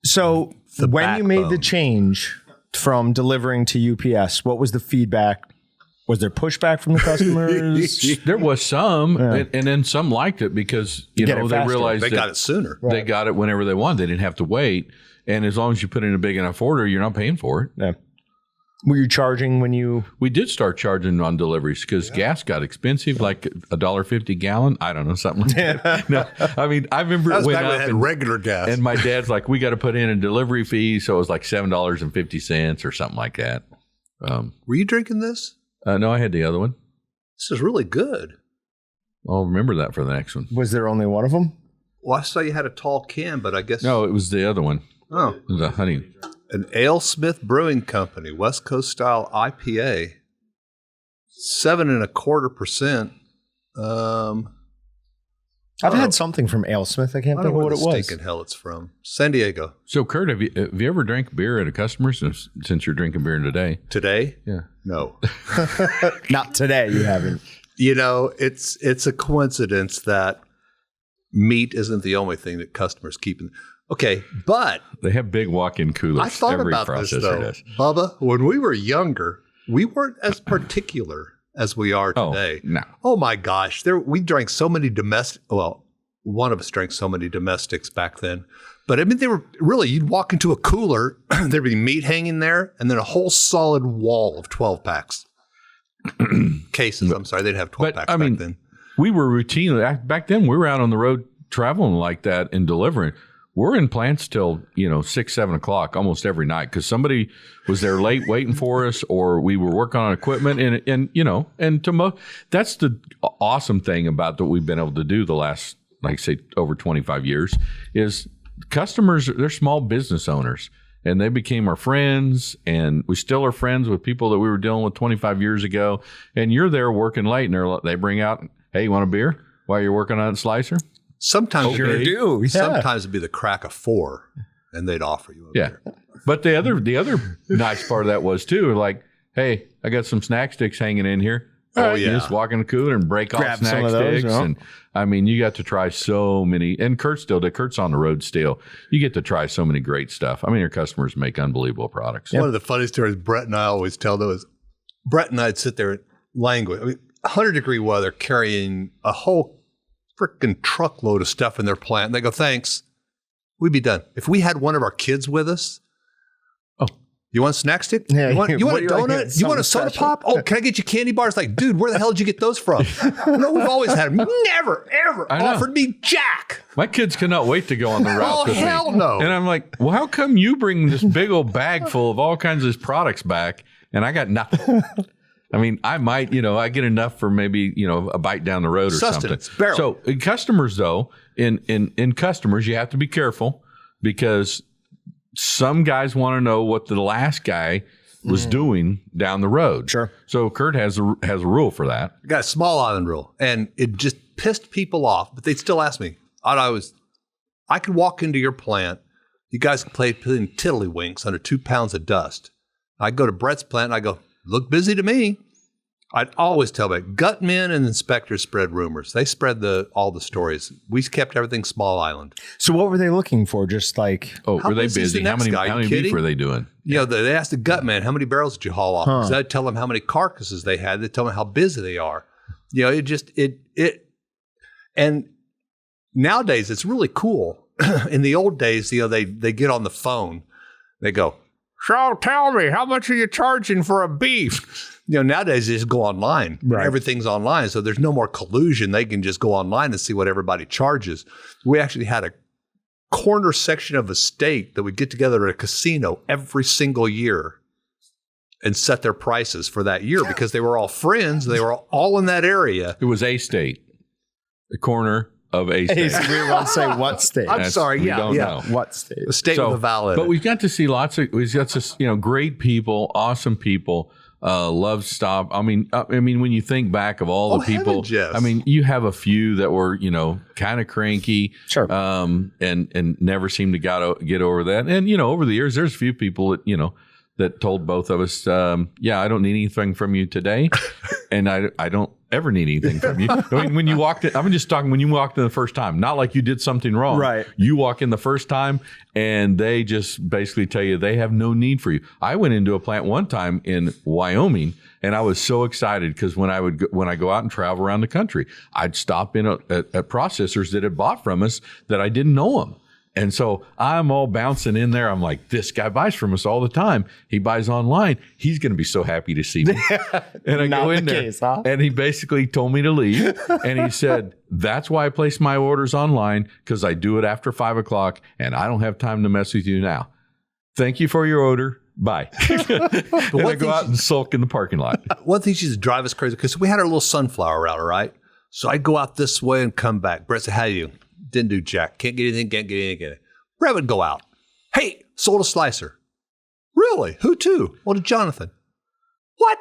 So when you made the change from delivering to UPS? What was the feedback? Was there pushback from the customers?
There was some, and then some liked it because they realized
they got it sooner.
Right. They got it whenever they wanted. They didn't have to wait. And as long as you put in a big enough order, you're not paying for it.
Yeah. Were you charging when you?
We did start charging on deliveries because gas got expensive, like $1.50 a gallon. I don't know, something like that. No, I mean, I remember it went up
and regular gas.
And my dad's like, we got to put in a delivery fee, so it was like $7.50 or something like that.
Were you drinking this?
No, I had the other one.
This is really good.
I'll remember that for the next one.
Was there only one of them?
Well, I saw you had a tall can, but I guess
no, it was the other one.
Oh,
it was a honey.
An AleSmith Brewing Company, West Coast style IPA, 7.25%.
I've had something from AleSmith. I can't think of what it was.
Stinking hell, it's from San Diego.
So, Kurt, have you ever drank beer at a customer since you're drinking beer today?
Today?
Yeah.
No.
Not today. You haven't.
You know, it's a coincidence that meat isn't the only thing that customers keep in. Okay, but
they have big walk-in coolers.
I thought about this though, Bubba. When we were younger, we weren't as particular as we are today.
Oh, no.
Oh my gosh, we drank so many domestic. Well, one of us drank so many domestics back then. But I mean, they were really. You'd walk into a cooler, there'd be meat hanging there, and then a whole solid wall of 12-packs cases. I'm sorry, they'd have 12-packs back then.
We were routinely back then. We were out on the road traveling like that and delivering. We're in plants till 6, 7 o'clock almost every night because somebody was there late waiting for us, or we were working on equipment, that's the awesome thing about what we've been able to do the last, like I say, over 25 years is customers. They're small business owners, and they became our friends, and we still are friends with people that we were dealing with 25 years ago. And you're there working late, and they bring out, hey, you want a beer while you're working on a slicer?
Sometimes
you do. Yeah.
Sometimes it'd be the crack of 4, and they'd offer you a beer.
But the other nice part of that was too, like, hey, I got some snack sticks hanging in here.
Oh,
You just walk in the cooler and break off snack sticks.
Those,
and I mean, you got to try so many. And Kurt's on the road still. You get to try so many great stuff. I mean, your customers make unbelievable products.
One of the funny stories Brett and I always tell, though, is Brett and I'd sit there language. I mean, 100-degree weather, carrying a whole freaking truckload of stuff in their plant. And they go, thanks. We'd be done. If we had one of our kids with us, you want a snack stick?
Yeah,
you want a donut? You want a soda pop? Oh, can I get you candy bars? Like, dude, where the hell did you get those from? No, we've always had them. Never, ever offered me jack.
My kids cannot wait to go on the route with me.
Oh, hell no.
And I'm like, well, how come you bring this big old bag full of all kinds of products back and I got nothing? I mean, I might, I get enough for maybe, a bite down the road or
Sustenance,
something.
barrel.
So in customers, though, in customers, you have to be careful because some guys want to know what the last guy was doing down the road.
Sure.
So Kurt has a rule for that.
I got a small island rule, and it just pissed people off, but they'd still ask me. I could walk into your plant. You guys can play tiddlywinks under 2 pounds of dust. I go to Brett's plant, and I go, look busy to me. I'd always tell them, gut men and inspectors spread rumors. They spread all the stories. We kept everything small island.
So what were they looking for? Just like,
were they busy? How many beef were they doing?
They asked the gut man, how many barrels did you haul off? Because I'd tell them how many carcasses they had. They'd tell them how busy they are. And nowadays it's really cool. In the old days, they get on the phone. They go, so tell me, how much are you charging for a beef? Nowadays they just go online.
Right.
Everything's online, so there's no more collusion. They can just go online and see what everybody charges. We actually had a corner section of a state that would get together at a casino every single year and set their prices for that year because they were all friends. They were all in that area.
It was a state, the corner of a state.
We were going to say what state.
I'm sorry.
We don't know.
What state?
The state with a vowel in
But
it.
we've got to see we've got this, great people, awesome people. Love stop. I mean, when you think back of all the people,
heavens, yes.
I mean, you have a few that were, kind of cranky,
sure, and
never seemed to get over that. And over the years, there's a few people that that told both of us, yeah, I don't need anything from you today. And I don't ever need anything from you. I mean, when you walked in, I'm just talking when you walked in the first time, not like you did something wrong.
Right.
You walk in the first time and they just basically tell you they have no need for you. I went into a plant one time in Wyoming and I was so excited because when I go out and travel around the country, I'd stop in at processors that had bought from us that I didn't know them. And so I'm all bouncing in there. I'm like, this guy buys from us all the time. He buys online. He's going to be so happy to see me. And I go in there, and he basically told me to leave. And he said, that's why I place my orders online, because I do it after 5 o'clock, and I don't have time to mess with you now. Thank you for your order. Bye. And I go out and sulk in the parking lot.
One thing used to drive us crazy, because we had our little sunflower route, right? So I'd go out this way and come back. Brett said, how you? Didn't do jack. Can't get anything, can't get anything. Brett would go out. Hey, sold a slicer. Really? Who to? Well, to Jonathan. What?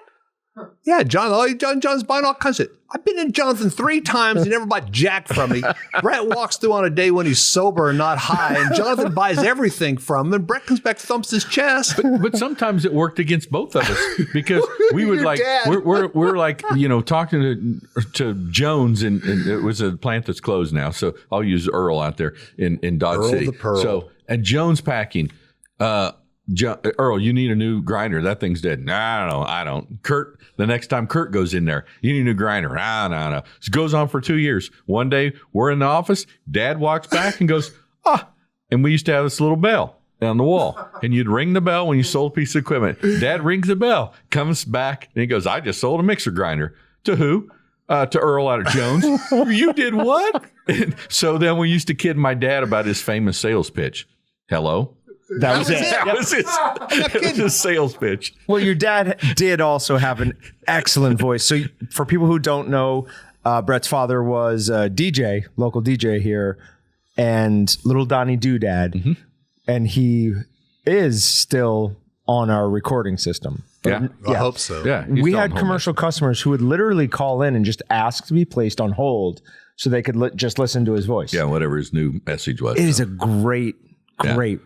Yeah, Jonathan's buying all kinds of it. I've been in Jonathan 3 times. He never bought jack from me. Brett walks through on a day when he's sober and not high, and Jonathan buys everything from him, and Brett comes back, thumps his chest.
But sometimes it worked against both of us because we would like we're like, you know, talking to Jones, and it was a plant that's closed now, so I'll use Earl out there in Dodge
Earl
City.
the Pearl.
So at Jones Packing, Earl, you need a new grinder. That thing's dead. No, I don't. Kurt, the next time Kurt goes in there, you need a new grinder. No. It goes on for 2 years. One day we're in the office. Dad walks back and goes, and we used to have this little bell on the wall, and you'd ring the bell when you sold a piece of equipment. Dad rings the bell, comes back, and he goes, I just sold a mixer grinder. To who? To Earl out of Jones. You did what? And so then we used to kid my dad about his famous sales pitch. Hello?
That was it.
That was his sales pitch.
Well, your dad did also have an excellent voice. So for people who don't know, Brett's father was a DJ, local DJ here, and Little Donnie Doodad. Mm-hmm. And he is still on our recording system.
Yeah, I hope so.
Yeah,
we had commercial customers who would literally call in and just ask to be placed on hold so they could just listen to his voice.
Yeah, whatever his new message was.
It is a great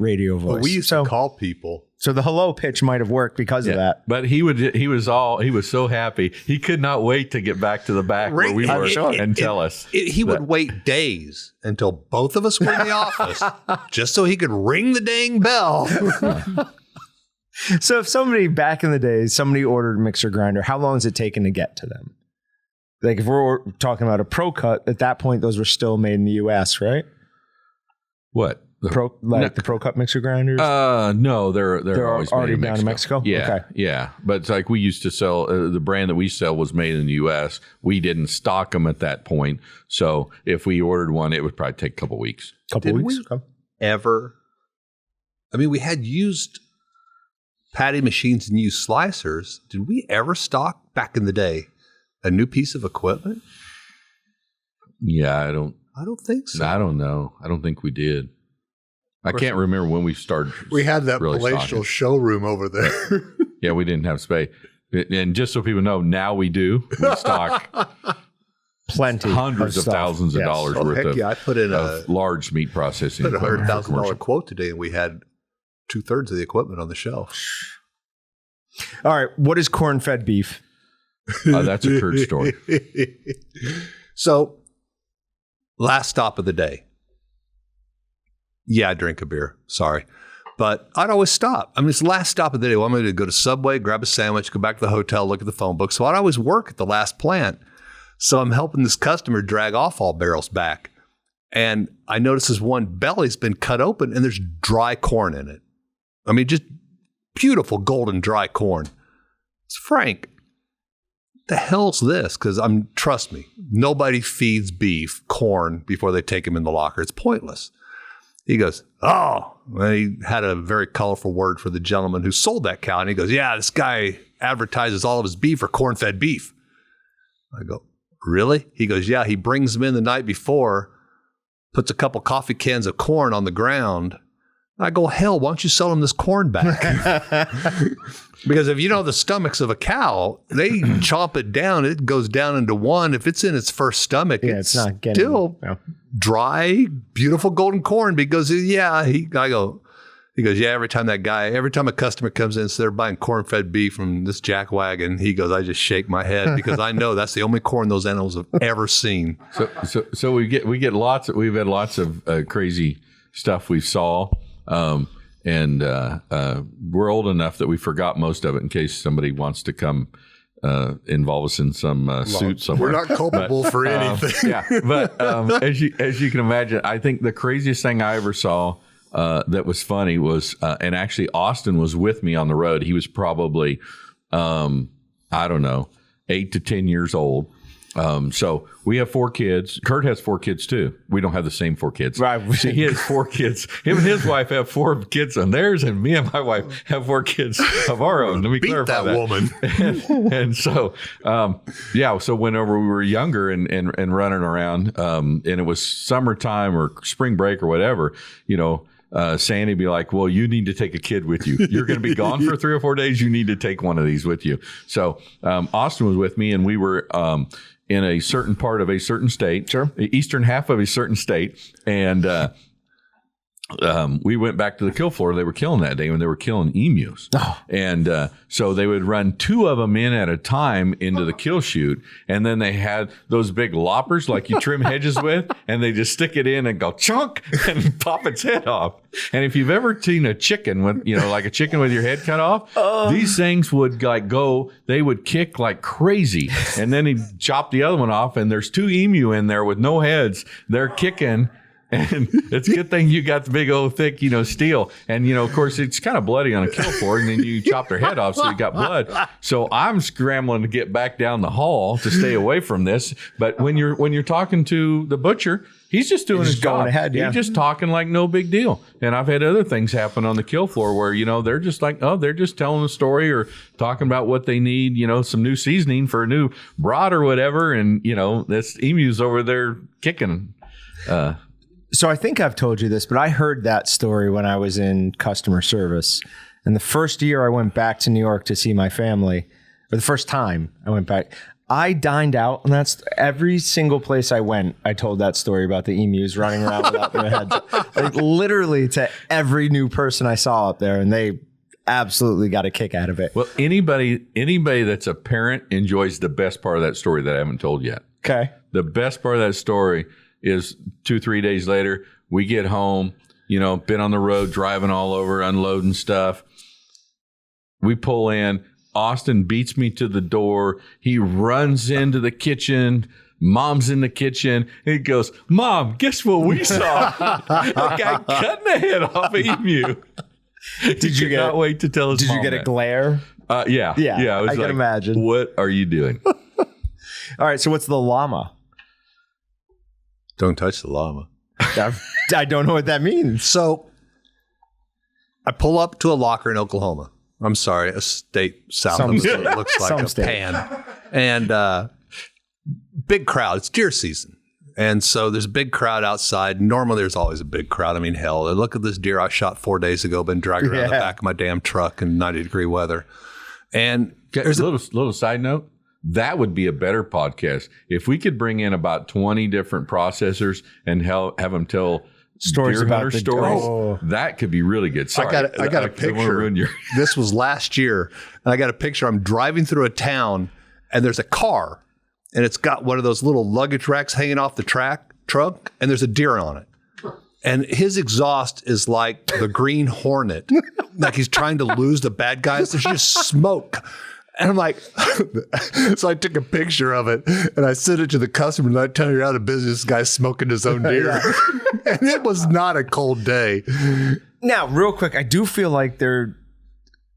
radio voice.
Well, we used to call people.
So the hello pitch might have worked because of that.
But he was so happy. He could not wait to get back to the back where we were and tell us.
He would wait days until both of us were in the office just so he could ring the dang bell.
So if somebody back in the days, somebody ordered a mixer grinder, how long is it taken to get to them? Like if we're talking about a Pro Cut, at that point, those were still made in the U.S., right?
What?
The Pro Cut mixer grinders?
No, they're always
already
made
down in Mexico.
Yeah,
okay.
Yeah. But it's like we used to sell the brand that we sell was made in the U.S. We didn't stock them at that point, so if we ordered one, it would probably take a couple weeks.
Did we
ever? I mean, we had used patty machines and used slicers. Did we ever stock back in the day a new piece of equipment?
Yeah, I don't
think so.
I don't know. I don't think we did. I can't remember when we started.
We had that
really
palatial
stocking.
showroom over there.
Yeah, we didn't have space. And just so people know, now we do. We stock
plenty,
hundreds of thousands of dollars worth of,
I put in
of large meat processing.
Put $100,000 quote today, and we had 2/3 of the equipment on the shelf.
All right, what is corn-fed beef?
That's a Kurt story.
So, last stop of the day. Yeah, I drink a beer. Sorry. But I'd always stop. I mean, it's the last stop of the day. Well, I'm going to go to Subway, grab a sandwich, go back to the hotel, look at the phone book. So I'd always work at the last plant. So I'm helping this customer drag off all barrels back. And I notice this one belly's been cut open and there's dry corn in it. I mean, just beautiful golden dry corn. It's Frank. What the hell's this? Because trust me, nobody feeds beef corn before they take him in the locker. It's pointless. He goes, oh, well, he had a very colorful word for the gentleman who sold that cow. And he goes, yeah, this guy advertises all of his beef for corn-fed beef. I go, really? He goes, yeah, he brings them in the night before, puts a couple coffee cans of corn on the ground. I go, hell, why don't you sell him this corn back? Because if you know the stomachs of a cow, they chomp it down. It goes down into one. If it's in its first stomach, it's not still dry, beautiful golden corn. Because, I go, He goes, yeah, every time a customer comes in and says they're buying corn-fed beef from this jack wagon, he goes, I just shake my head because I know that's the only corn those animals have ever seen.
So we've had lots of crazy stuff we saw. And we're old enough that we forgot most of it in case somebody wants to come involve us in some suit somewhere.
We're not culpable for anything.
But as you can imagine, I think the craziest thing I ever saw that was funny was, and actually Austin was with me on the road. He was probably, 8 to 10 years old. So we have 4 kids. Kurt has 4 kids too. We don't have the same 4 kids.
Right.
So he has 4 kids. Him and his wife have 4 kids on theirs, and me and my wife have 4 kids of our own. Let me clarify that.
Woman.
And so, so whenever we were younger and running around, and it was summertime or spring break or whatever, Sandy would be like, well, you need to take a kid with you. You're going to be gone for 3 or 4 days. You need to take one of these with you. So Austin was with me, and we were in a certain part of a certain state, the eastern half of a certain state. And we went back to the kill floor. They were killing that day when they were killing emus. Oh. And so they would run 2 of them in at a time into the kill chute. And then they had those big loppers like you trim hedges with, and they just stick it in and go chunk and pop its head off. And if you've ever seen a chicken with, like a chicken with your head cut off, these things would they would kick like crazy. And then he'd chop the other one off, and there's 2 emu in there with no heads. They're kicking. And it's a good thing you got the big old thick, steel. And, of course, it's kind of bloody on a kill floor. And then you chop their head off, so you got blood. So I'm scrambling to get back down the hall to stay away from this. But when you're talking to the butcher, he's just doing his job. He's just talking like no big deal. And I've had other things happen on the kill floor where, they're just like, they're just telling a story or talking about what they need, some new seasoning for a new broth or whatever. And, this emu's over there kicking.
So I think I've told you this, but I heard that story when I was in customer service. And the first year I went back to New York to see my family, or the first time I went back, I dined out. And that's every single place I went, I told that story about the emus running around without their heads. Like literally to every new person I saw up there. And they absolutely got a kick out of it.
Well, anybody that's a parent enjoys the best part of that story that I haven't told yet.
Okay.
The best part of that story is 2-3 days later, we get home, been on the road, driving all over, unloading stuff. We pull in. Austin beats me to the door. He runs into the kitchen. Mom's in the kitchen. He goes, Mom, guess what we saw? A guy cutting the head off an emu.
Did you
not wait to tell us?
Did you get a glare?
Yeah.
I can imagine.
What are you doing?
All right. So what's the llama?
Don't touch the llama.
I don't know what that means.
So I pull up to a locker in Oklahoma. I'm sorry, a state south of us. It looks like a pan. And big crowd. It's deer season. And so there's a big crowd outside. Normally there's always a big crowd. I mean, hell, look at this deer I shot 4 days ago, been dragging around the back of my damn truck in 90-degree weather. And
there's a little side note. That would be a better podcast if we could bring in about 20 different processors and have them tell
stories about the
stories.
Oh.
That could be really good. Sorry,
I got a picture. This was last year, and I got a picture. I'm driving through a town, and there's a car, and it's got one of those little luggage racks hanging off the trunk, and there's a deer on it. And his exhaust is like the Green Hornet, like he's trying to lose the bad guys. There's just smoke. And I'm like, so I took a picture of it and I sent it to the customer and I tell you out of business, this guy's smoking his own deer. And it was not a cold day.
Now, real quick, I do feel like they're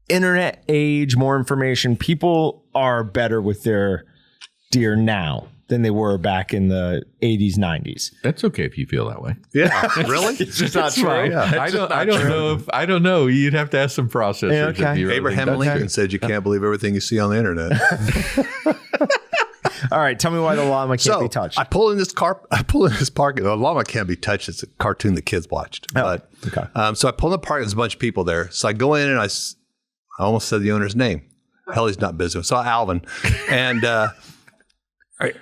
internet age, more information. People are better with their deer now than they were back in the 80s, 90s.
That's okay if you feel that way.
Yeah, really?
It's just not true.
Yeah. I don't know. You'd have to ask some processors.
Yeah, okay.
If you really
Abraham Lincoln said you can't believe everything you see on the internet.
All right, tell me why the llama can't be touched.
I pull in this parking. The llama can't be touched. It's a cartoon the kids watched.
Oh, okay.
So I pull in the parking. There's a bunch of people there. So I go in and I almost said the owner's name. Hell, he's not busy. So Alvin. And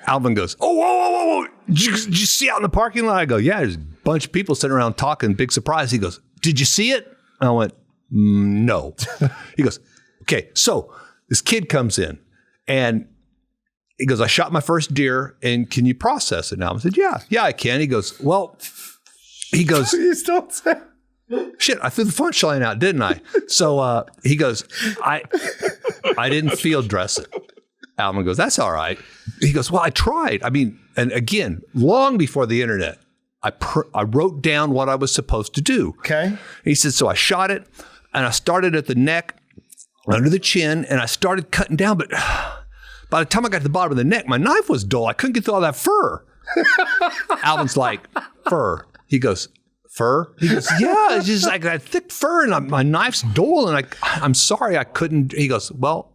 Alvin goes, oh, whoa. Did you see out in the parking lot? I go, yeah, there's a bunch of people sitting around talking. Big surprise. He goes, did you see it? I went, no. He goes, okay, so this kid comes in and he goes, I shot my first deer and can you process it now? I said, yeah, I can. He goes,
Please don't say.
shit, I threw the punch line out, didn't I? So he goes, I didn't field dress it. Alvin goes, that's all right. He goes, well, I tried. I mean, and again, long before the internet, I wrote down what I was supposed to do.
Okay.
He said, so I shot it and I started at the neck, under the chin, and I started cutting down. But by the time I got to the bottom of the neck, my knife was dull. I couldn't get through all that fur. Alvin's like, fur. He goes, fur? He goes, yeah, it's just like that thick fur and my knife's dull. And I'm sorry I couldn't. He goes, well,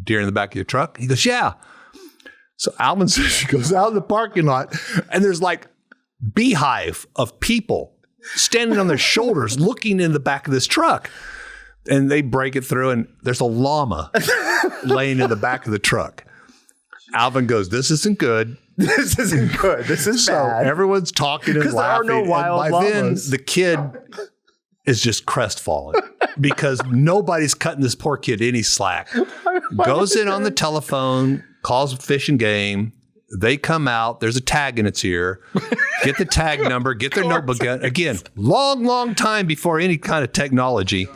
deer in the back of your truck? He goes, yeah. So Alvin says she goes out in the parking lot and there's like beehive of people standing on their shoulders looking in the back of this truck. And they break it through and there's a llama laying in the back of the truck. Alvin goes, this isn't good.
This isn't good. This is bad.
Everyone's talking and laughing.
There are no wild
and by
llamas.
then, the kid is just crestfallen because nobody's cutting this poor kid any slack. Goes in on the telephone, calls Fish and Game. They come out. There's a tag in its ear. Get the tag number. Get their notebook out. Again, long time before any kind of technology.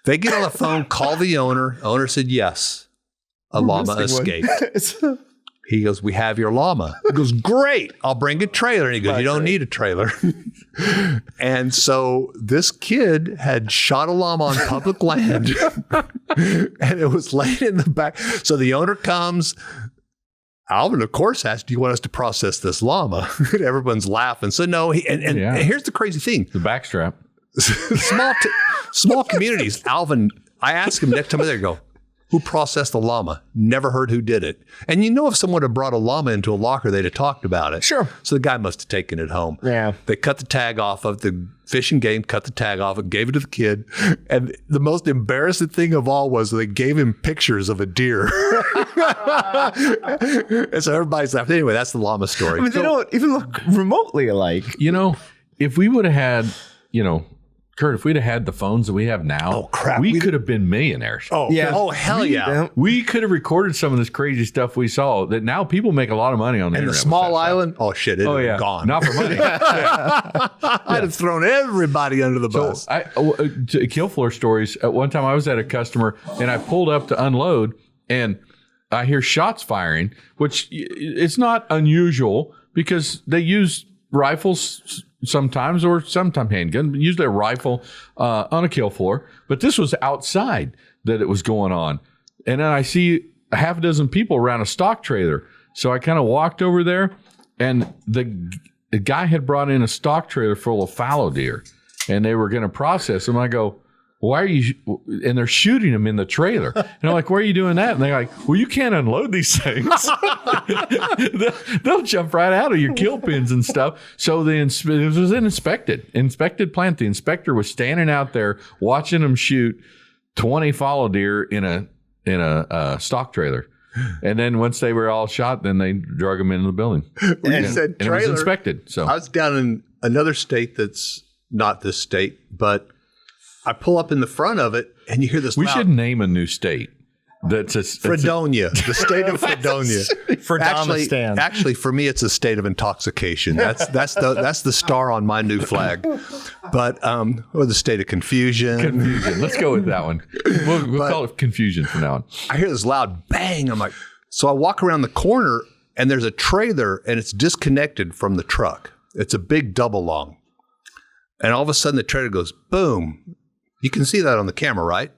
They get on the phone, call the owner. Owner said, yes, a llama escaped. He goes, we have your llama. He goes, great. I'll bring a trailer. And he goes, you don't need a trailer. And so this kid had shot a llama on public land and it was laying in the back. So the owner comes. Alvin, of course, asks, do you want us to process this llama? And everyone's laughing. So no, and here's the crazy thing.
The backstrap.
Small communities. Alvin, I asked him next time there, go, who processed the llama? Never heard who did it. And you know, if someone had brought a llama into a locker, they'd have talked about it.
Sure.
So the guy must have taken it home.
Yeah.
They cut the tag off of the Fish and Game, cut the tag off and gave it to the kid. And the most embarrassing thing of all was they gave him pictures of a deer. And so everybody's laughing. Anyway, that's the llama story.
I mean, they don't even look remotely alike.
You know, if we would have had, Kurt, if we'd have had the phones that we have now,
Oh, crap.
we could have been millionaires.
Oh,
Yeah.
Oh, hell yeah.
We could have recorded some of this crazy stuff we saw that now people make a lot of money on the
And the
internet.
small
with that stuff.
island, oh shit, it would have gone.
Not for money.
I'd have thrown everybody under the bus.
To kill floor stories. At one time I was at a customer and I pulled up to unload and I hear shots firing, which it's not unusual because they use rifles sometimes or sometimes handgun, usually a rifle on a kill floor. But this was outside that it was going on. And then I see a half a dozen people around a stock trailer. So I kind of walked over there and the guy had brought in a stock trailer full of fallow deer and they were going to process them. I go, why are you, and they're shooting them in the trailer. And I'm like, why are you doing that? And they're like, well, you can't unload these things. They'll jump right out of your kill pins and stuff. So it was an inspected plant. The inspector was standing out there watching them shoot 20 fallow deer in a stock trailer. And then once they were all shot, then they drug them into the building.
You said
and it was inspected. So
I was down in another state that's not this state, but I pull up in the front of it and you hear this
we
loud,
should name a new state.
Fredonia, the state of Fredonia.
Fredonistan.
Actually, for me, it's a state of intoxication. That's the star on my new flag. But or the state of confusion.
Confusion. Let's go with that one. We'll call it confusion from now on.
I hear this loud bang. I'm like, so I walk around the corner and there's a trailer and it's disconnected from the truck. It's a big double long. And all of a sudden the trailer goes boom. You can see that on the camera, right?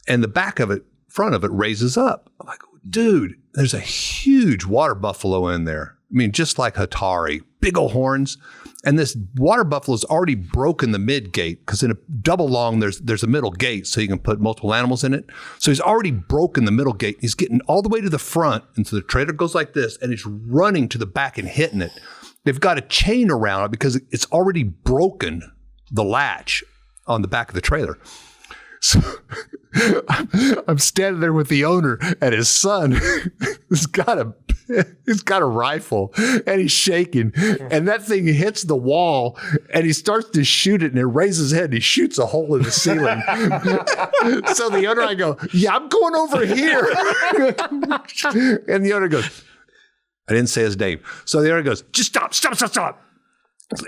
And the back of it, front of it raises up. I'm like, dude, there's a huge water buffalo in there. I mean, just like Hatari, big old horns. And this water buffalo's already broken the mid gate because in a double long, there's a middle gate so you can put multiple animals in it. So he's already broken the middle gate. He's getting all the way to the front. And so the trailer goes like this and he's running to the back and hitting it. They've got a chain around it because it's already broken the latch on the back of the trailer. So I'm standing there with the owner and his son who's got a
he's got a rifle and he's shaking, and that thing hits the wall, and he starts to shoot it, and it raises his head, and he shoots a hole in the ceiling. So the owner, I go, yeah, I'm going over here. And the owner goes, I didn't say his name. So the owner goes, just stop.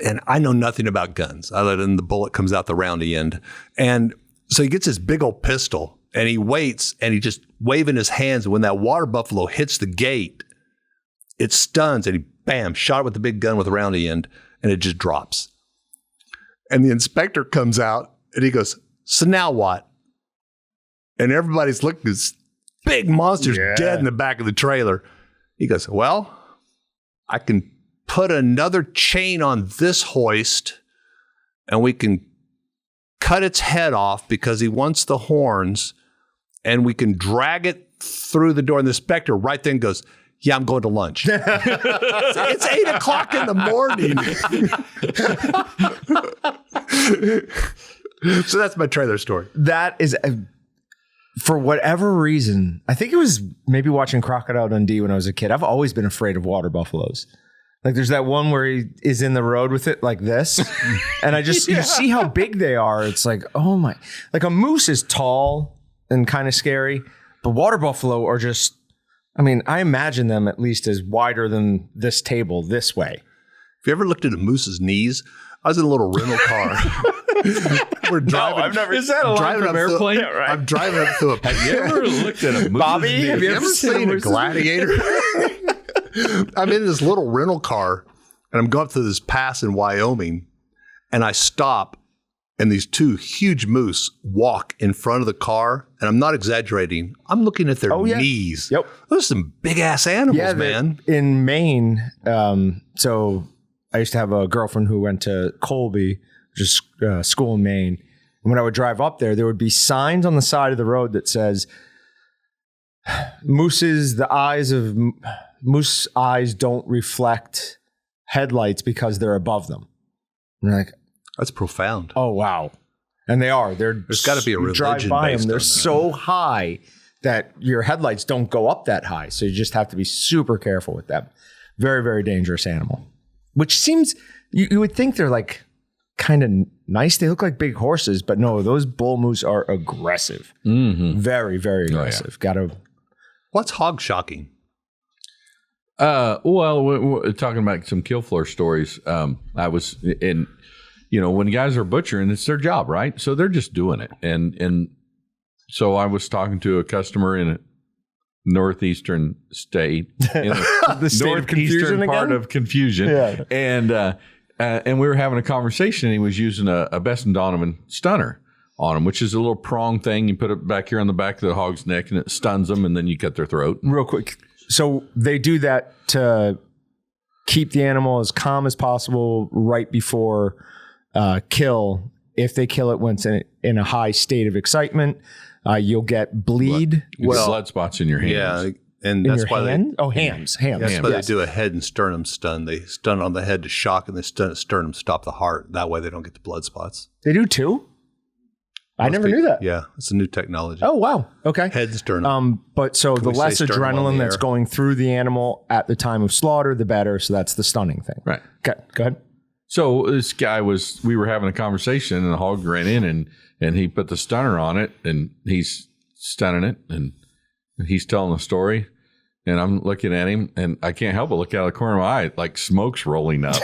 And I know nothing about guns other than the bullet comes out the roundy end. And so he gets this big old pistol, and he waits, and he just waving his hands. And when that water buffalo hits the gate, it stuns, and he, bam, shot it with the big gun with the roundy end, and it just drops. And the inspector comes out, and he goes, so now what? And everybody's looking, this big monster's dead in the back of the trailer. He goes, well, I can put another chain on this hoist, and we can cut its head off because he wants the horns, and we can drag it through the door. And the inspector right then goes, yeah, I'm going to lunch. It's 8 o'clock in the morning. So that's my trailer story.
That is, for whatever reason, I think it was maybe watching Crocodile Dundee when I was a kid. I've always been afraid of water buffaloes. Like there's that one where he is in the road with it like this. And I just, you see how big they are. It's like, oh my, like a moose is tall and kind of scary, but water buffalo are just, I mean, I imagine them at least as wider than this table this way.
Have you ever looked at a moose's knees? I was in a little rental car. We're driving.
No, I've never. Is that a line from Airplane?
Right. I'm driving up through a.
Have you ever looked at a moose's
Bobby,
knee?
have you ever
seen a gladiator? I'm in this little rental car, and I'm going through this pass in Wyoming, and I stop, and these two huge moose walk in front of the car, and I'm not exaggerating. I'm looking at their knees.
Yep.
Those are some big-ass animals, man.
In Maine, so I used to have a girlfriend who went to Colby, just school in Maine. And when I would drive up there, there would be signs on the side of the road that says, moose eyes don't reflect headlights because they're above them. And you're like,
that's profound.
oh, wow. And they are. There's
got to be a religion
drive by
based
them. They're
on that.
so high that your headlights don't go up that high. So you just have to be super careful with them. Very, very dangerous animal. Which seems, you would think they're like kind of nice. They look like big horses, but no, those bull moose are aggressive. Mm-hmm. Very, very aggressive.
What's hog shocking?
Well, we're talking about some kill floor stories. I was in, when guys are butchering, it's their job, right? So they're just doing it. And so I was talking to a customer in a northeastern state, in
The state of confusion
northeastern part
again?
of confusion.
Yeah.
And we were having a conversation, and he was using a Best and Donovan stunner on him, which is a little prong thing. You put it back here on the back of the hog's neck, and it stuns them, and then you cut their throat.
Real quick. So they do that to keep the animal as calm as possible right before kill. If they kill it when it's in a high state of excitement, you'll get bleed.
Blood spots in your hands.
Yeah, and
In
that's
your
why
hand? Hams.
that's why
Yes.
they do a head and sternum stun. They stun on the head to shock, and they stun at sternum, stop the heart. That way they don't get the blood spots.
They do too? I never knew that.
Yeah, it's a new technology.
Oh, wow. Okay.
Head and sternum.
But so the
we
less
say sternum on
adrenaline
the
that's
air?
going through the animal at the time of slaughter, the better. So that's the stunning thing.
Right.
Okay. Go ahead.
So this guy we were having a conversation, and the hog ran in, and he put the stunner on it, and he's stunning it, and he's telling the story, and I'm looking at him, and I can't help but look out of the corner of my eye, like smoke's rolling up.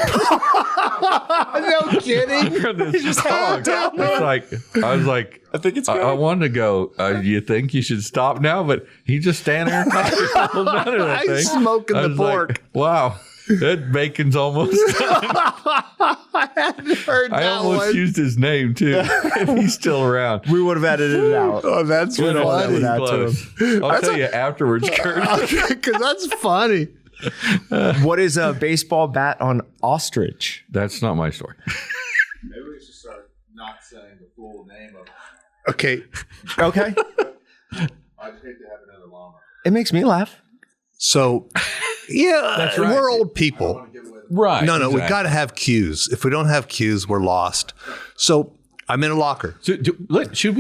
No kidding.
This
just
hog. I was like,
I think it's good.
I wanted to go, you think you should stop now? But he just standing there talking holding on to that thing.
He's smoking
I
the
was
pork.
like, wow. That bacon's almost done.
I hadn't heard
I
that
almost
one.
used his name too, and he's still around.
We would have edited it out.
Oh, that's
But
funny.
that
close. I'll tell you afterwards, Kurt.
Because that's funny.
What is a baseball bat on ostrich?
That's not my story.
Maybe we should start not saying the full name of it.
Okay.
Okay.
I just hate to have another llama.
It makes me laugh.
So, yeah,
That's right.
we're old people.
Right.
No, we
exactly.
got to have cues. If we don't have cues, we're lost. So I'm in a locker.
So, should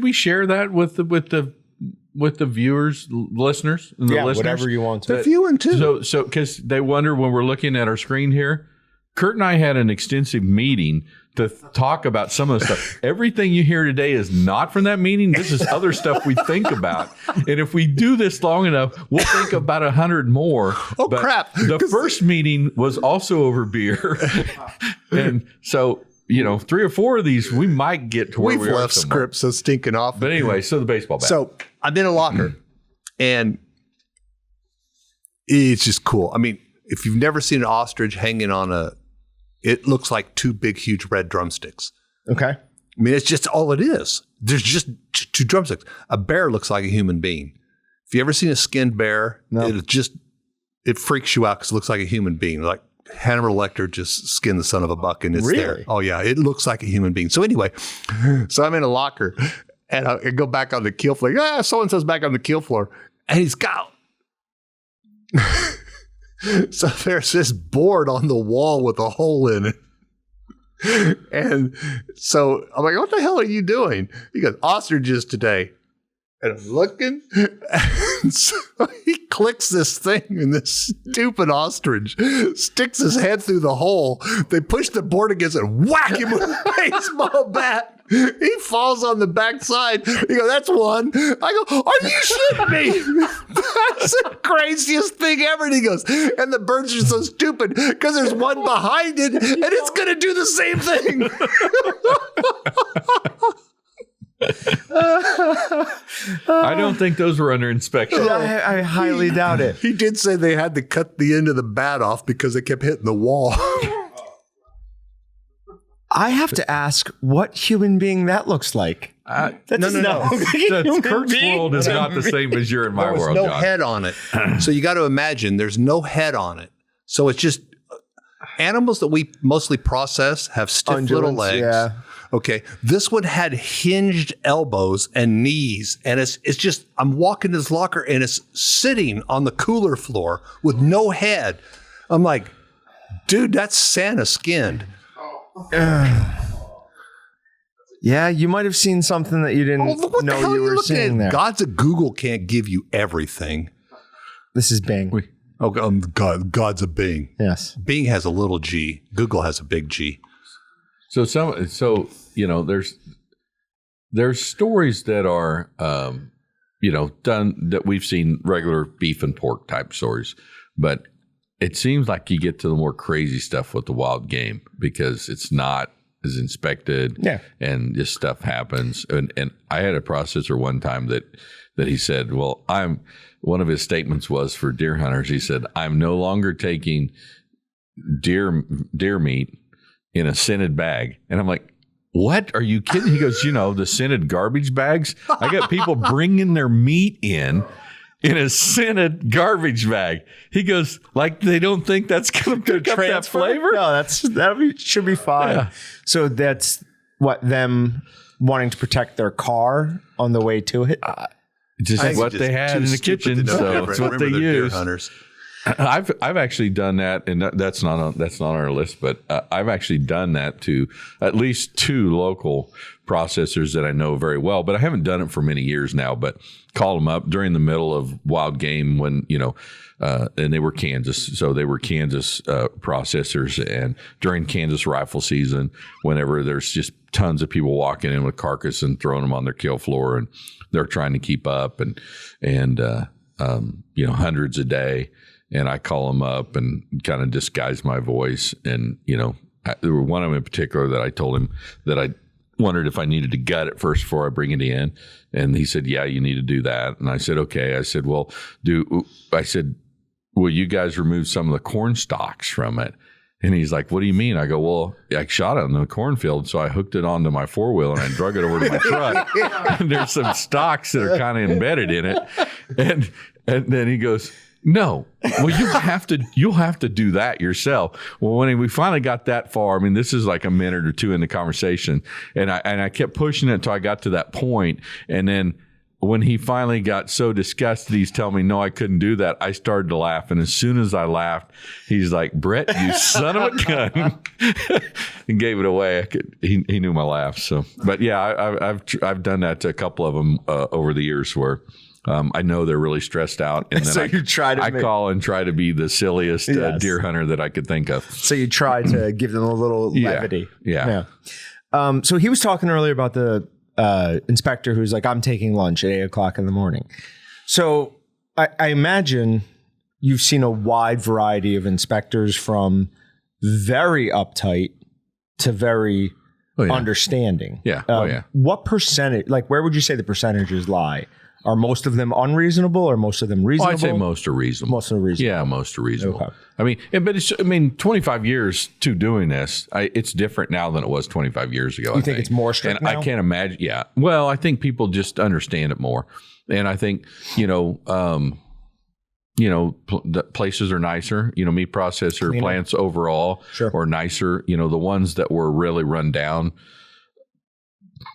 we share that with the with the viewers, listeners, and the listeners?
Whatever you want to.
They're viewing too.
So because they wonder when we're looking at our screen here, Kurt and I had an extensive meeting to talk about some of the stuff. Everything you hear today is not from that meeting. This is other stuff we think about. And if we do this long enough, we'll think about 100 more.
Oh,
but
crap.
The first meeting was also over beer. And so, 3 or 4 of these, we might get to where
We've
we are
left
somewhere.
scripts so stinking off.
But anyway, so the baseball bat.
So
I'm in a locker, and it's just cool. I mean, if you've never seen an ostrich hanging on it looks like 2 big, huge red drumsticks.
Okay.
I mean, it's just all it is. There's just 2 drumsticks. A bear looks like a human being. If you ever seen a skinned bear,
No.
it freaks you out because it looks like a human being. Like Hannibal Lecter just skinned the son of a buck, and it's there.
Really?
Oh yeah, it looks like a human being. So anyway,
So I'm in a locker and I go back on the keel floor. So-and-so's back on the keel floor.
and he's got.
So there's this board on the wall with a hole in it. And so I'm like, what the hell are you doing? He goes, ostriches today. And I'm looking. And so he clicks this thing, and this stupid ostrich sticks his head through the hole. They push the board against it, whack him with a baseball bat. He falls on the backside. He goes, that's one. I go, are you shitting me? That's the craziest thing ever. And he goes, and the birds are so stupid because there's one behind it, and it's going to do the same thing.
I don't think those were under inspection.
I highly doubt it.
He did say they had to cut the end of the bat off because they kept hitting the wall.
I have to ask what human being that looks like. That does not look like a
That's
human
Kurt's
being.
world is not the same as your and my
There was
world,
no
John.
head on it. So you got to imagine there's no head on it. So it's just animals that we mostly process have stiff little
Undulates,
legs.
yeah.
Okay. This one had hinged elbows and knees. And it's just, I'm walking to this locker and it's sitting on the cooler floor with no head. I'm like, dude, that's Santa skinned.
Yeah, you might have seen something that you didn't
What the
know
hell
you
are
were
looking
seeing
at?
there.
Gods of Google can't give you everything.
This is Bing.
Oh, God's a Bing.
Yes.
Bing has a little G. Google has a big G.
So there's stories that are done that we've seen, regular beef and pork type stories, but it seems like you get to the more crazy stuff with the wild game because it's not as inspected.
Yeah.
And this stuff happens. And I had a processor one time that he said, well, one of his statements was for deer hunters. He said, I'm no longer taking deer meat in a scented bag. And I'm like, what? Are you kidding? He goes, the scented garbage bags. I got people bringing their meat in a scented garbage bag. He goes, like they don't think that's going to pick up that flavor?
No, should be fine.
Yeah.
So that's what, them wanting to protect their car on the way to it?
Just what they had in the kitchen. So it's what they use.
Hunters.
I've actually done that, and that's not on our list. But I've actually done that to at least 2 local processors that I know very well. But I haven't done it for many years now. But called them up during the middle of wild game when and they were Kansas, so they were Kansas processors, and during Kansas rifle season, whenever there's just tons of people walking in with carcass and throwing them on their kill floor, and they're trying to keep up, and hundreds a day. And I call them up and kind of disguise my voice. And, there were one of them in particular that I told him that I wondered if I needed to gut it first before I bring it in. And he said, yeah, you need to do that. And I said, okay. I said, will you guys remove some of the corn stalks from it? And he's like, what do you mean? I go, well, I shot it in the cornfield, so I hooked it onto my 4-wheel and I drug it over to my truck. And there's some stalks that are kind of embedded in it. And then he goes, no, well, you'll have to do that yourself. Well, when we finally got that far, I mean, this is like a minute or 2 in the conversation, and I kept pushing it until I got to that point. And then when he finally got so disgusted, he's telling me, no, I couldn't do that. I started to laugh. And as soon as I laughed, he's like, Brett, you son of a gun, and gave it away. He knew my laugh. So, but yeah, I've done that to a couple of them over the years where I know they're really stressed out, and then
So you try to
I call and try to be the silliest deer hunter that I could think of.
So you try to give them a little levity.
Yeah.
So he was talking earlier about the inspector who's like, I'm taking lunch at 8:00 in the morning. So I imagine you've seen a wide variety of inspectors from very uptight to very understanding.
Yeah.
What percentage, like where would you say the percentages lie? Are most of them unreasonable or most of them reasonable?
I'd say most are reasonable.
Most are reasonable.
Yeah, most are reasonable.
Okay.
I mean, 25 years to doing this, it's different now than it was 25 years ago.
You think it's more strict
and
now?
I can't imagine. Yeah. Well, I think people just understand it more. And I think, the places are nicer, meat processor
Cleaner.
plants overall are nicer. The ones that were really run down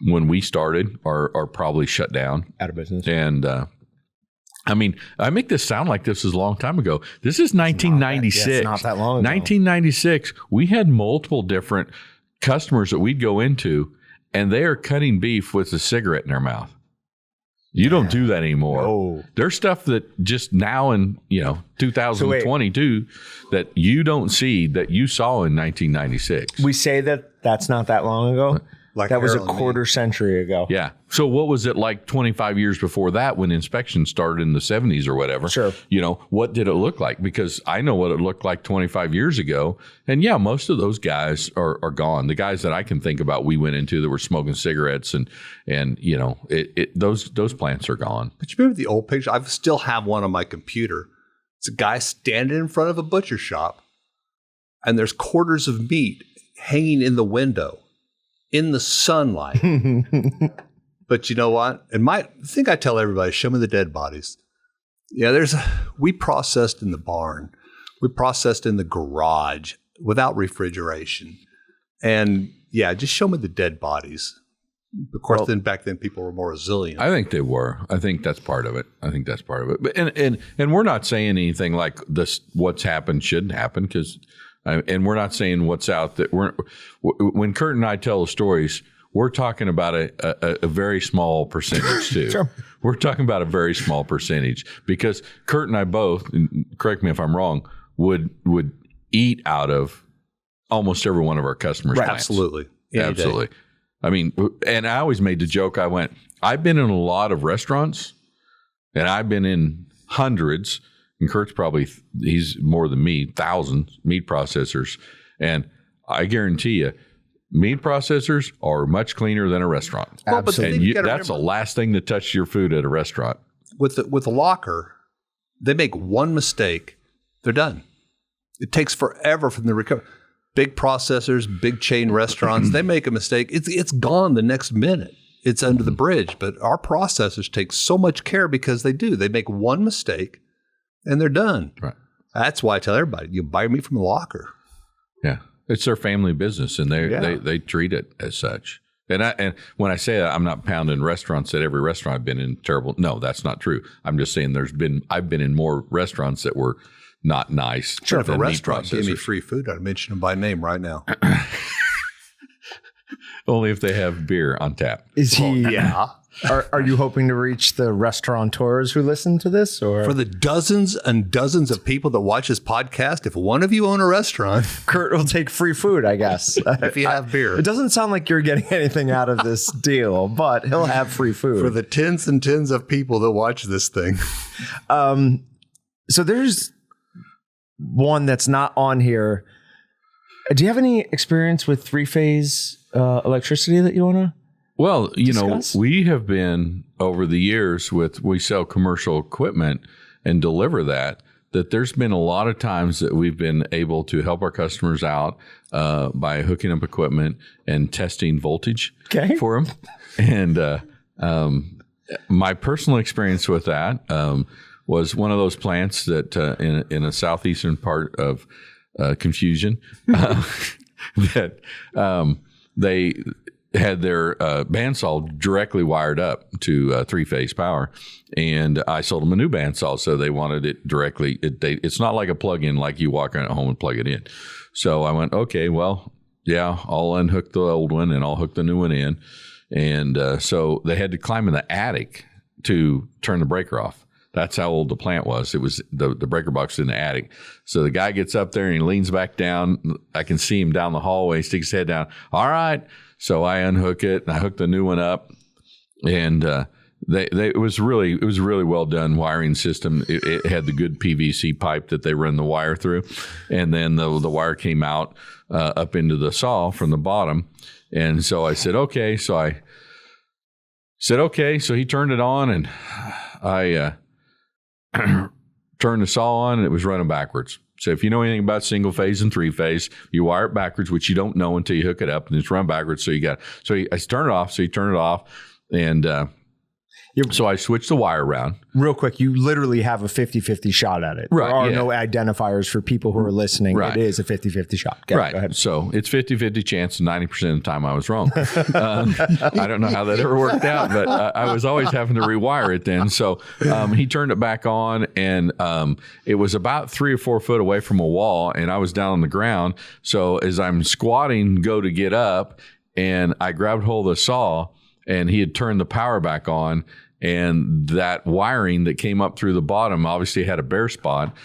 when we started are probably shut down,
out of business.
And I mean, I make this sound like this is a long time ago. This is 1996.
It's not that long ago.
1996. We had multiple different customers that we'd go into, and they are cutting beef with a cigarette in their mouth. You don't do that anymore.
No.
There's stuff that just now in 2022 that you don't see that you saw in 1996.
We say that that's not that long ago.
Like
that was a
Harold and
quarter century ago.
Yeah. So what was it like 25 years before that when inspection started in the 70s or whatever?
Sure.
What did it look like? Because I know what it looked like 25 years ago. And yeah, most of those guys are gone. The guys that I can think about we went into that were smoking cigarettes and those plants are gone.
But you remember the old picture? I still have one on my computer. It's a guy standing in front of a butcher shop, and there's quarters of meat hanging in the window in the sunlight. But you know what? And the thing I tell everybody, show me the dead bodies. Yeah, we processed in the barn. We processed in the garage without refrigeration. And yeah, just show me the dead bodies. Of course, back then people were more resilient.
I think they were. I think that's part of it. But and we're not saying anything like this. What's happened shouldn't happen because, and we're not saying what's out that when Kurt and I tell the stories, we're talking about a very small percentage too.
Sure.
We're talking about a very small percentage because Kurt and I both, and correct me if I'm wrong, would eat out of almost every one of our customers' plants.
Absolutely.
Absolutely. I mean, and I always made the joke. I've been in a lot of restaurants, and I've been in hundreds, and Kurt's he's more than me, thousands, meat processors. And I guarantee you, meat processors are much cleaner than a restaurant.
Well, but
and that's the last thing to touch your food at a restaurant.
With a locker, they make one mistake, they're done. It takes forever for them to recover. Big processors, big chain restaurants, they make a mistake. It's gone the next minute. It's under the bridge. But our processors take so much care because they do. They make one mistake and they're done.
Right.
That's why I tell everybody, you buy meat from the locker.
Yeah. It's their family business and they treat it as such. And when I say that, I'm not pounding restaurants that every restaurant I've been in terrible. No, that's not true. I'm just saying I've been in more restaurants that were not nice.
Sure, if a restaurant gave me free food, I'd mention them by name right now.
Only if they have beer on tap.
Is he? Yeah. Are you hoping to reach the restaurateurs who listen to this, or
for the dozens and dozens of people that watch this podcast? If one of you own a restaurant,
Kurt will take free food, I guess.
If you have beer,
it doesn't sound like you're getting anything out of this deal, but he'll have free food
for the tens and tens of people that watch this thing.
So there's one that's not on here. Do you have any experience with three-phase electricity that you want to?
Well,
discuss?
We have been over the years we sell commercial equipment and deliver that there's been a lot of times that we've been able to help our customers out by hooking up equipment and testing voltage for them. And my personal experience with that was one of those plants that in a southeastern part of Confusion that they had their bandsaw directly wired up to three-phase power, and I sold them a new bandsaw, so they wanted it directly. It's not like a plug-in like you walk in at home and plug it in. So I went, okay, well, yeah, I'll unhook the old one and I'll hook the new one in. And so they had to climb in the attic to turn the breaker off. That's how old the plant was. It was the breaker box in the attic. So the guy gets up there and he leans back down. I can see him down the hallway, sticks his head down. All right. So I unhook it and I hook the new one up. And it was really well done wiring system. It had the good PVC pipe that they run the wire through. And then the wire came out up into the saw from the bottom. And so I said, okay. So I said, okay. So he turned it on and I turned the saw on and it was running backwards. So if you know anything about single phase and three phase, you wire it backwards, which you don't know until you hook it up, and it's run backwards. So I turned it off. So he turned it off, and so I switched the wire around.
Real quick, you literally have a 50-50 shot at it.
Right,
There are
yeah.
no identifiers for people who are listening.
Right.
It is a 50-50 shot. Go ahead.
So it's 50-50 chance, and 90% of the time I was wrong. I don't know how that ever worked out, but I was always having to rewire it then. So he turned it back on, and it was about 3 or 4 foot away from a wall, and I was down on the ground. So as I'm squatting, go to get up, and I grabbed hold of the saw, and he had turned the power back on. And that wiring that came up through the bottom obviously had a bare spot.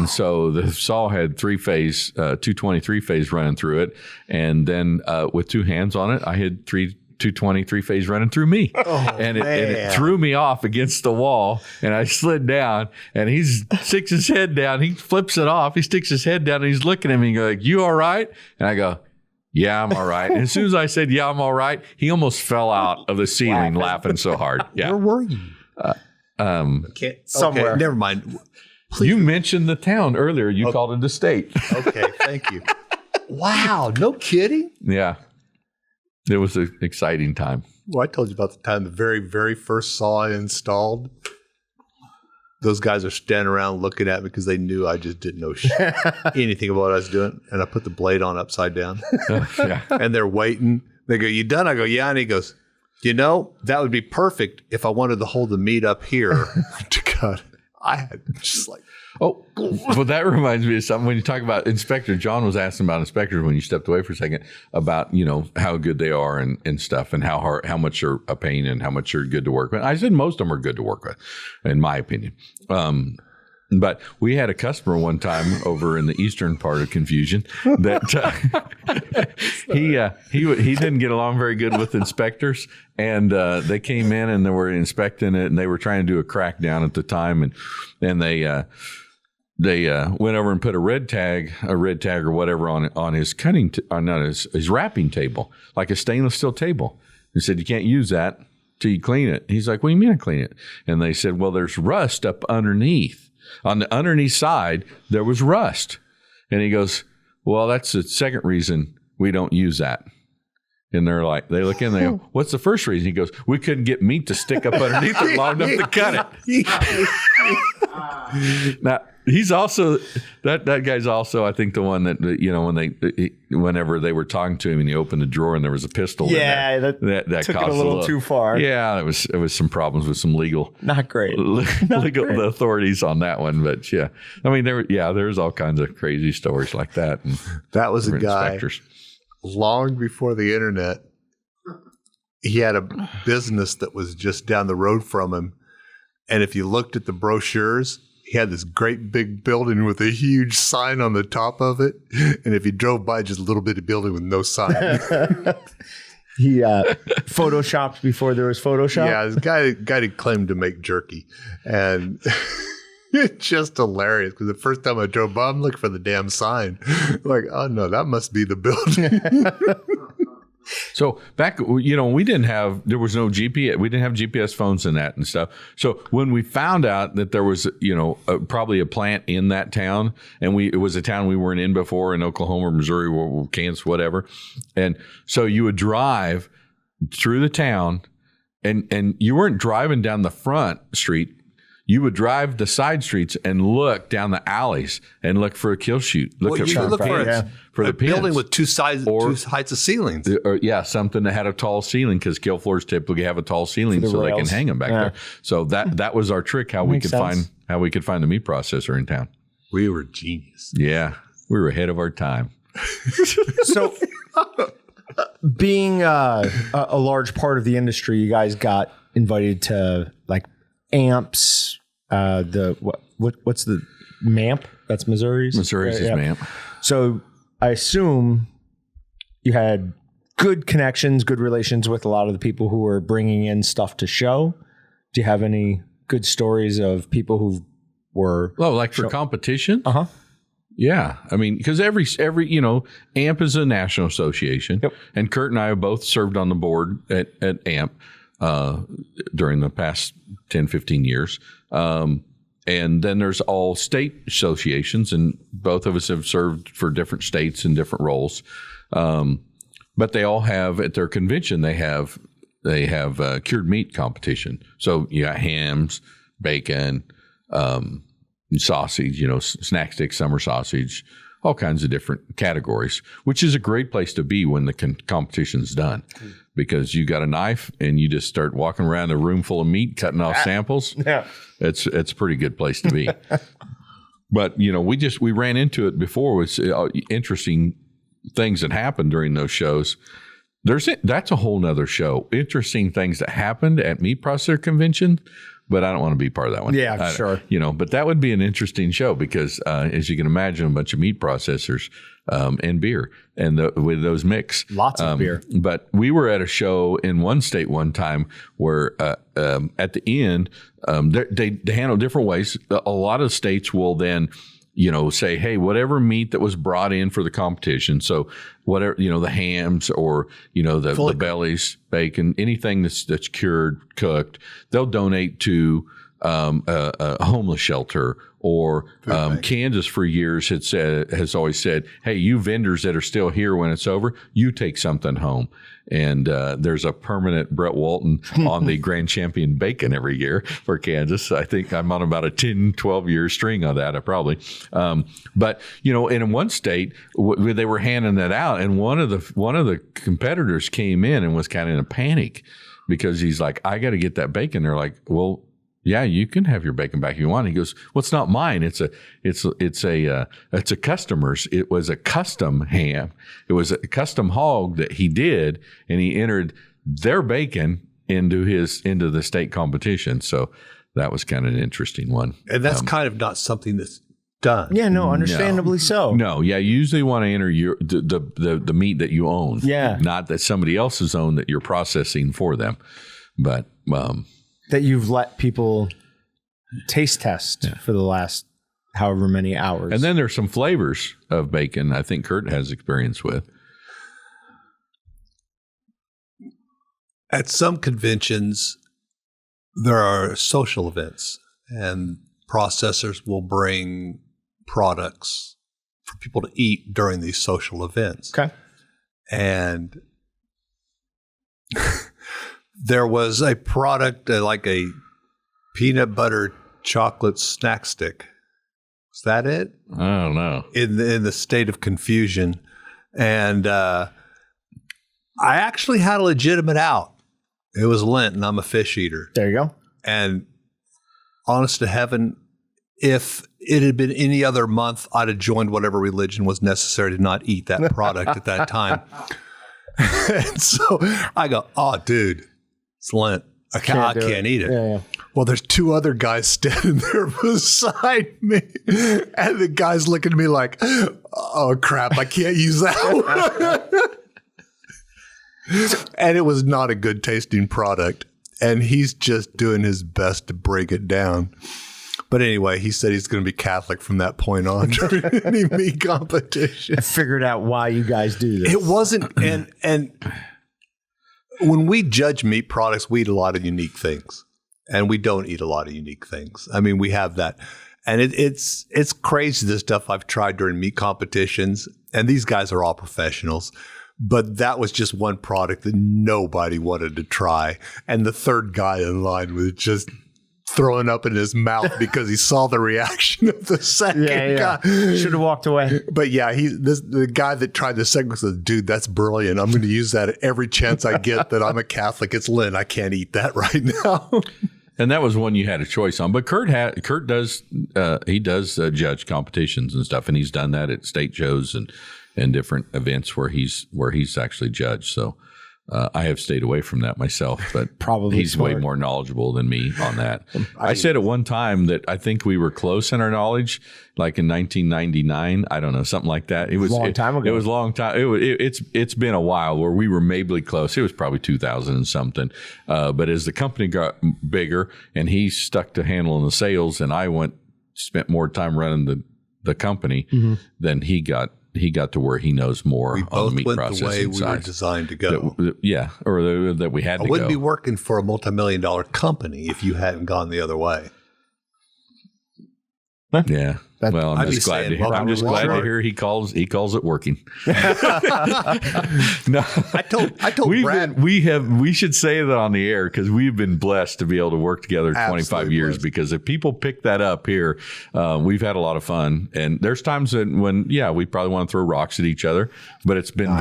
So the saw had 3-phase, 223 phase running through it. And then with 2 hands on it, I had 223 phase running through me. And it threw me off against the wall. And I slid down, and he sticks his head down. He flips it off. He sticks his head down, and he's looking at me and goes, "You all right?" And I go, "Yeah, I'm all right." And as soon as I said, "Yeah, I'm all right," he almost fell out of the ceiling laughing so hard. Yeah.
Where were you?
Somewhere.
Okay, never mind.
You mentioned the town earlier. You called it the state.
Okay, thank you. Wow, no kidding?
Yeah. It was an exciting time.
Well, I told you about the time the very, very first saw I installed. Those guys are standing around looking at me because they knew I just didn't know anything about what I was doing. And I put the blade on upside down.
Yeah.
And they're waiting. They go, "You done?" I go, "Yeah." And he goes, "That would be perfect if I wanted to hold the meat up here to cut." I had just like,
Oh, well, that reminds me of something. When you talk about inspector, John was asking about inspectors when you stepped away for a second about, how good they are and stuff, and how much are a pain and how much are good to work with. I said most of them are good to work with, in my opinion. But we had a customer one time over in the eastern part of Confusion that he didn't get along very good with inspectors, and they came in and they were inspecting it, and they were trying to do a crackdown at the time, and they went over and put a red tag or whatever on his his wrapping table, like a stainless steel table. They said, "You can't use that till you clean it." He's like, "What do you mean I clean it?" And they said, "Well, there's rust up underneath. On the underneath side, there was rust." And he goes, "Well, that's the second reason we don't use that." And they're like, they look in, they go, "What's the first reason?" He goes, "We couldn't get meat to stick up underneath it long enough to cut it." Now, he's also, that guy's also, I think, the one that, whenever they were talking to him and he opened the drawer and there was a pistol in there. That
took it
caused
a little too far.
Yeah, there was some problems with some legal
Not great.
legal authorities on that one. But yeah, I mean, there's all kinds of crazy stories like that. And
that was a guy
inspectors.
long before the internet. He had a business that was just down the road from him. And if you looked at the brochures, he had this great big building with a huge sign on the top of it. And if you drove by, just a little bitty building with no sign.
He photoshopped before there was Photoshop.
Yeah, this guy that claimed to make jerky. And it's just hilarious because the first time I drove by, I'm looking for the damn sign. Like, oh no, that must be the building.
So back, there was no GPS. We didn't have GPS phones and that and stuff. So when we found out that there was, probably a plant in that town, and it was a town we weren't in before in Oklahoma or Missouri or Kansas, whatever. And so you would drive through the town and you weren't driving down the front street. You would drive the side streets and look down the alleys and look for a kill shoot.
You look for
the
a building
pins.
with two heights of ceilings.
Something that had a tall ceiling, because kill floors typically have a tall ceiling so
rails.
they can hang them back there. So that was our trick, how we could find the meat processor in town.
We were genius.
Yeah, we were ahead of our time.
So, being a large part of the industry, you guys got invited to like amps. What's the MAMP? That's Missouri's.
Missouri's is MAMP.
So I assume you had good connections, good relations with a lot of the people who were bringing in stuff to show. Do you have any good stories of people who were
for competition?
Uh-huh.
Yeah. I mean, because every AMP is a national association.
Yep.
And Kurt and I have both served on the board at AMP during the past 10, 15 years. And then there's all state associations, and both of us have served for different states in different roles. But they all have at their convention, they have cured meat competition. So you got hams, bacon, sausage, snack sticks, summer sausage, all kinds of different categories, which is a great place to be when the competition's done, because you got a knife and you just start walking around a room full of meat, cutting off samples. Yeah, it's a pretty good place to be. But we ran into it before with interesting things that happened during those shows. That's a whole nother show. Interesting things that happened at meat processor convention. But I don't want to be part of that one.
Yeah, sure.
But that would be an interesting show because, as you can imagine, a bunch of meat processors and beer, and with those mix.
Lots of beer.
But we were at a show in one state one time where at the end, they handle different ways. A lot of states will then say, hey, whatever meat that was brought in for the competition. So whatever, the hams or, the bellies, bacon, anything that's cured, cooked, they'll donate to a homeless shelter. Or Kansas for years has always said, hey, you vendors that are still here when it's over, you take something home. And there's a permanent Brett Walton on the Grand Champion bacon every year for Kansas. I think I'm on about a 10, 12-year string on that, probably. But, in one state, they were handing that out. And one of the competitors came in and was kind of in a panic because he's like, I got to get that bacon. They're like, well, yeah, you can have your bacon back if you want. He goes, well, it's not mine. It's a customer's. It was a custom ham. It was a custom hog that he did, and he entered their bacon into the state competition. So that was kind of an interesting one.
And that's kind of not something that's done.
Yeah, no, understandably so.
No, yeah, you usually want to enter the meat that you own.
Yeah,
not that somebody else's own that you're processing for them, but.
That you've let people taste test for the last however many hours.
And then there's some flavors of bacon I think Kurt has experience with.
At some conventions, there are social events, and processors will bring products for people to eat during these social events.
Okay.
And there was a product like a peanut butter chocolate snack stick. Is that it?
I don't know.
In the state of confusion. And I actually had a legitimate out. It was Lent, and I'm a fish eater.
There you go.
And honest to heaven, if it had been any other month, I'd have joined whatever religion was necessary to not eat that product at that time. And so I go, oh, dude. It's Lent. I can't eat it.
Yeah.
Well, there's two other guys standing there beside me. And the guy's looking at me like, oh, crap, I can't use that one. And it was not a good tasting product. And he's just doing his best to break it down. But anyway, he said he's going to be Catholic from that point on during any meat competition.
I figured out why you guys do this.
It wasn't, and when we judge meat products, we eat a lot of unique things, and we don't eat a lot of unique things. I mean, we have that, and it's crazy the stuff I've tried during meat competitions, and these guys are all professionals, but that was just one product that nobody wanted to try, and the third guy in line was just throwing up in his mouth because he saw the reaction of the second guy.
Should have walked away.
But yeah, the guy that tried the second said, dude, that's brilliant. I'm going to use that every chance I get that I'm a Catholic. It's Lent. I can't eat that right now.
And that was one you had a choice on. But Kurt does judge competitions and stuff, and he's done that at state shows and different events where he's actually judged. So I have stayed away from that myself, but
Probably
he's way
smart.
more knowledgeable than me on that. I said at one time that I think we were close in our knowledge, like in 1999. I don't know, something like that. It was
Long time ago.
It was a long time. It's been a while where we were maybe close. It was probably 2000 and something. But as the company got bigger and he stuck to handling the sales, and I spent more time running the company, then he got to where he knows more
We
on the
both
meat
went the
processing
way we were
side.
designed to go.
That we had
I
to
wouldn't
go.
be working for a multi-million-dollar company if you hadn't gone the other way.
Yeah. Well,
I'd
I'm
be
just glad
saying,
to hear. I'm
welcome
just
to
glad to
Walmart.
hear he calls it working. No,
I told Brad.
We should say that on the air because we've been blessed to be able to work together 25
Absolutely
years.
blessed.
Because if people pick that up here, we've had a lot of fun. And there's times when we probably want to throw rocks at each other, but it's been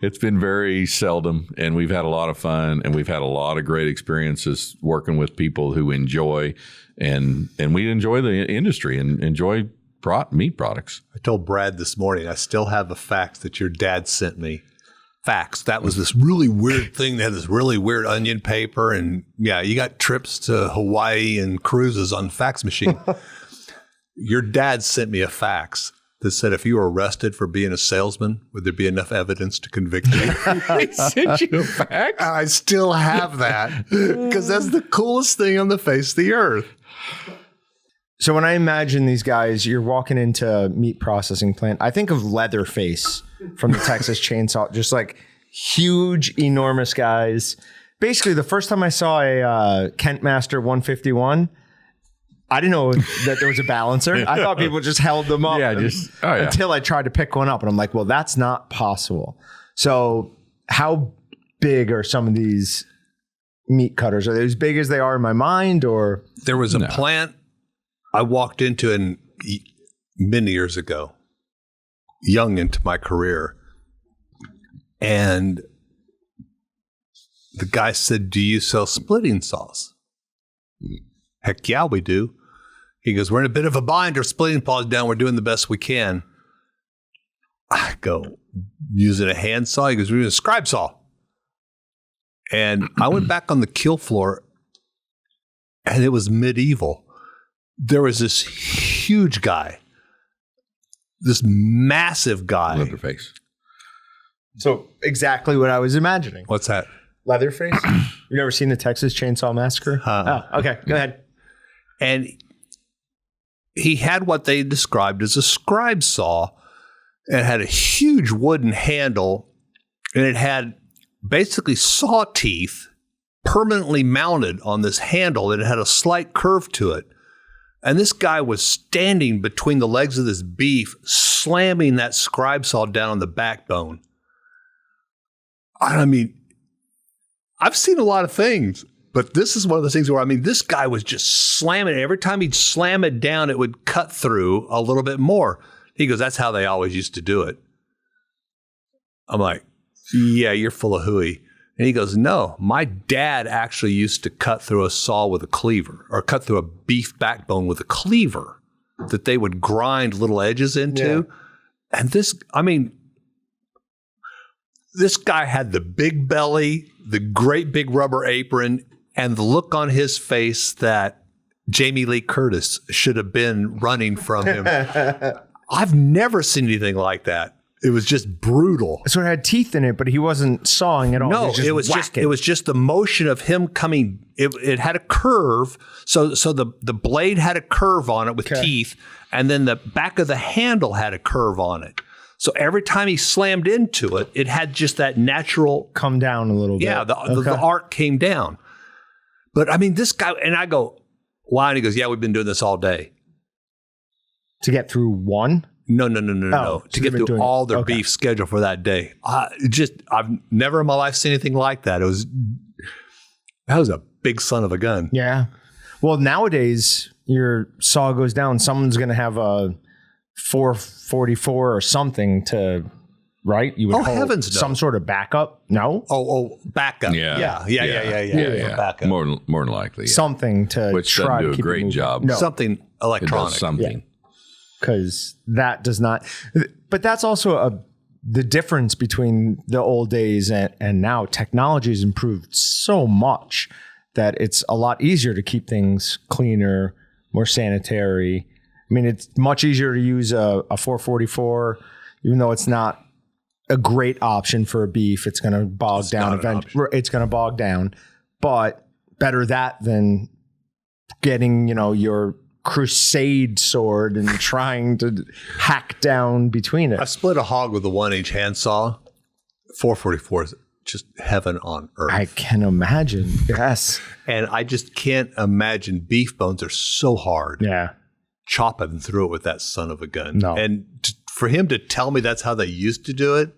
it's been very seldom. And we've had a lot of fun, and we've had a lot of great experiences working with people who enjoy and we enjoy the industry and enjoy meat products.
I told Brad this morning, I still have the fax that your dad sent me. Fax. That was this really weird thing that had this really weird onion paper. And yeah, you got trips to Hawaii and cruises on fax machine. Your dad sent me a fax that said, if you were arrested for being a salesman, would there be enough evidence to convict you?
He sent you a fax?
I still have that because that's the coolest thing on the face of the earth.
So when I imagine these guys, you're walking into a meat processing plant, I think of Leatherface from the Texas Chainsaw, just like huge, enormous guys. Basically, the first time I saw a Kent Master 151, I didn't know that there was a balancer. I thought people just held them up until I tried to pick one up. And I'm like, well, that's not possible. So how big are some of these meat cutters? Are they as big as they are in my mind, or?
There was a plant I walked into many years ago, young into my career. And the guy said, do you sell splitting saws? Heck yeah, we do. He goes, we're in a bit of a bind. Our splitting saws down. We're doing the best we can. I go, using a hand saw? He goes, we're using a scribe saw. And I went back on the kill floor, and it was medieval. There was this huge guy, this massive guy.
Leatherface.
So exactly what I was imagining.
What's that?
Leatherface? You've never seen the Texas Chainsaw Massacre? Oh, okay. Go ahead.
And he had what they described as a scribe saw. It had a huge wooden handle, and it had basically saw teeth permanently mounted on this handle, and it had a slight curve to it. And this guy was standing between the legs of this beef, slamming that scribe saw down on the backbone. I mean, I've seen a lot of things, but this is one of those things where, this guy was just slamming it. Every time he'd slam it down, it would cut through a little bit more. He goes, that's how they always used to do it. I'm like, yeah, you're full of hooey. And he goes, no, my dad actually used to cut through a saw with a cleaver, or cut through a beef backbone with a cleaver that they would grind little edges into. Yeah. And this guy had the big belly, the great big rubber apron, and the look on his face that Jamie Lee Curtis should have been running from him. I've never seen anything like that. It was just brutal.
So it had teeth in it, but he wasn't sawing at all.
No, it was just the motion of him coming. It had a curve, so the blade had a curve on it with teeth, and then the back of the handle had a curve on it. So every time he slammed into it, it had just that natural
come down a little bit.
Yeah, the arc came down. But this guy, and I go, why? And he goes, yeah, we've been doing this all day.
To get through one?
No. To get through all their beef schedule for that day. I've never in my life seen anything like that. That was a big son of a gun.
Yeah. Well, nowadays, your saw goes down, someone's going to have a 444 or something to, right? You would hold
heavens no.
some sort of backup. No?
Backup. Yeah. Backup.
More than likely. Yeah.
Something to
which
try
doesn't
to
do a
keep
great job.
No.
Something electronic.
It does something.
Because that does not. But that's also the difference between the old days and now, technology has improved so much that it's a lot easier to keep things cleaner, more sanitary. I mean, it's much easier to use a 444, even though it's not a great option for a beef. It's going to bog down eventually. It's going to bog down, but better that than getting, your crusade sword and trying to hack down between it.
I split a hog with a 1-inch handsaw. 444 is just heaven on earth.
I can imagine. Yes.
And I just can't imagine beef bones are so hard.
Yeah.
Chopping through it with that son of a gun.
No.
And for him to tell me that's how they used to do it,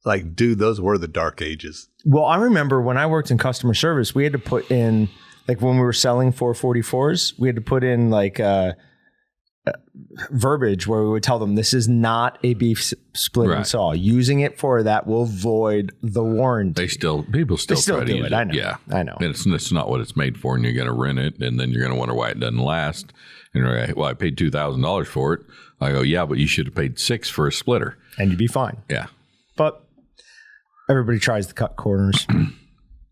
like, dude, those were the dark ages.
Well, I remember when I worked in customer service, we had to put in, like when we were selling 444s, we had to put in like verbiage where we would tell them this is not a beef splitting saw. Using it for that will void the warranty.
People still try to
do
use
it. I know.
Yeah,
I know.
And it's not what it's made for, and you're going to rent it, and then you're going to wonder why it doesn't last. And you're like, well, I paid $2,000 for it. I go, yeah, but you should have paid $6,000 for a splitter,
and you'd be fine.
Yeah,
but everybody tries to cut corners.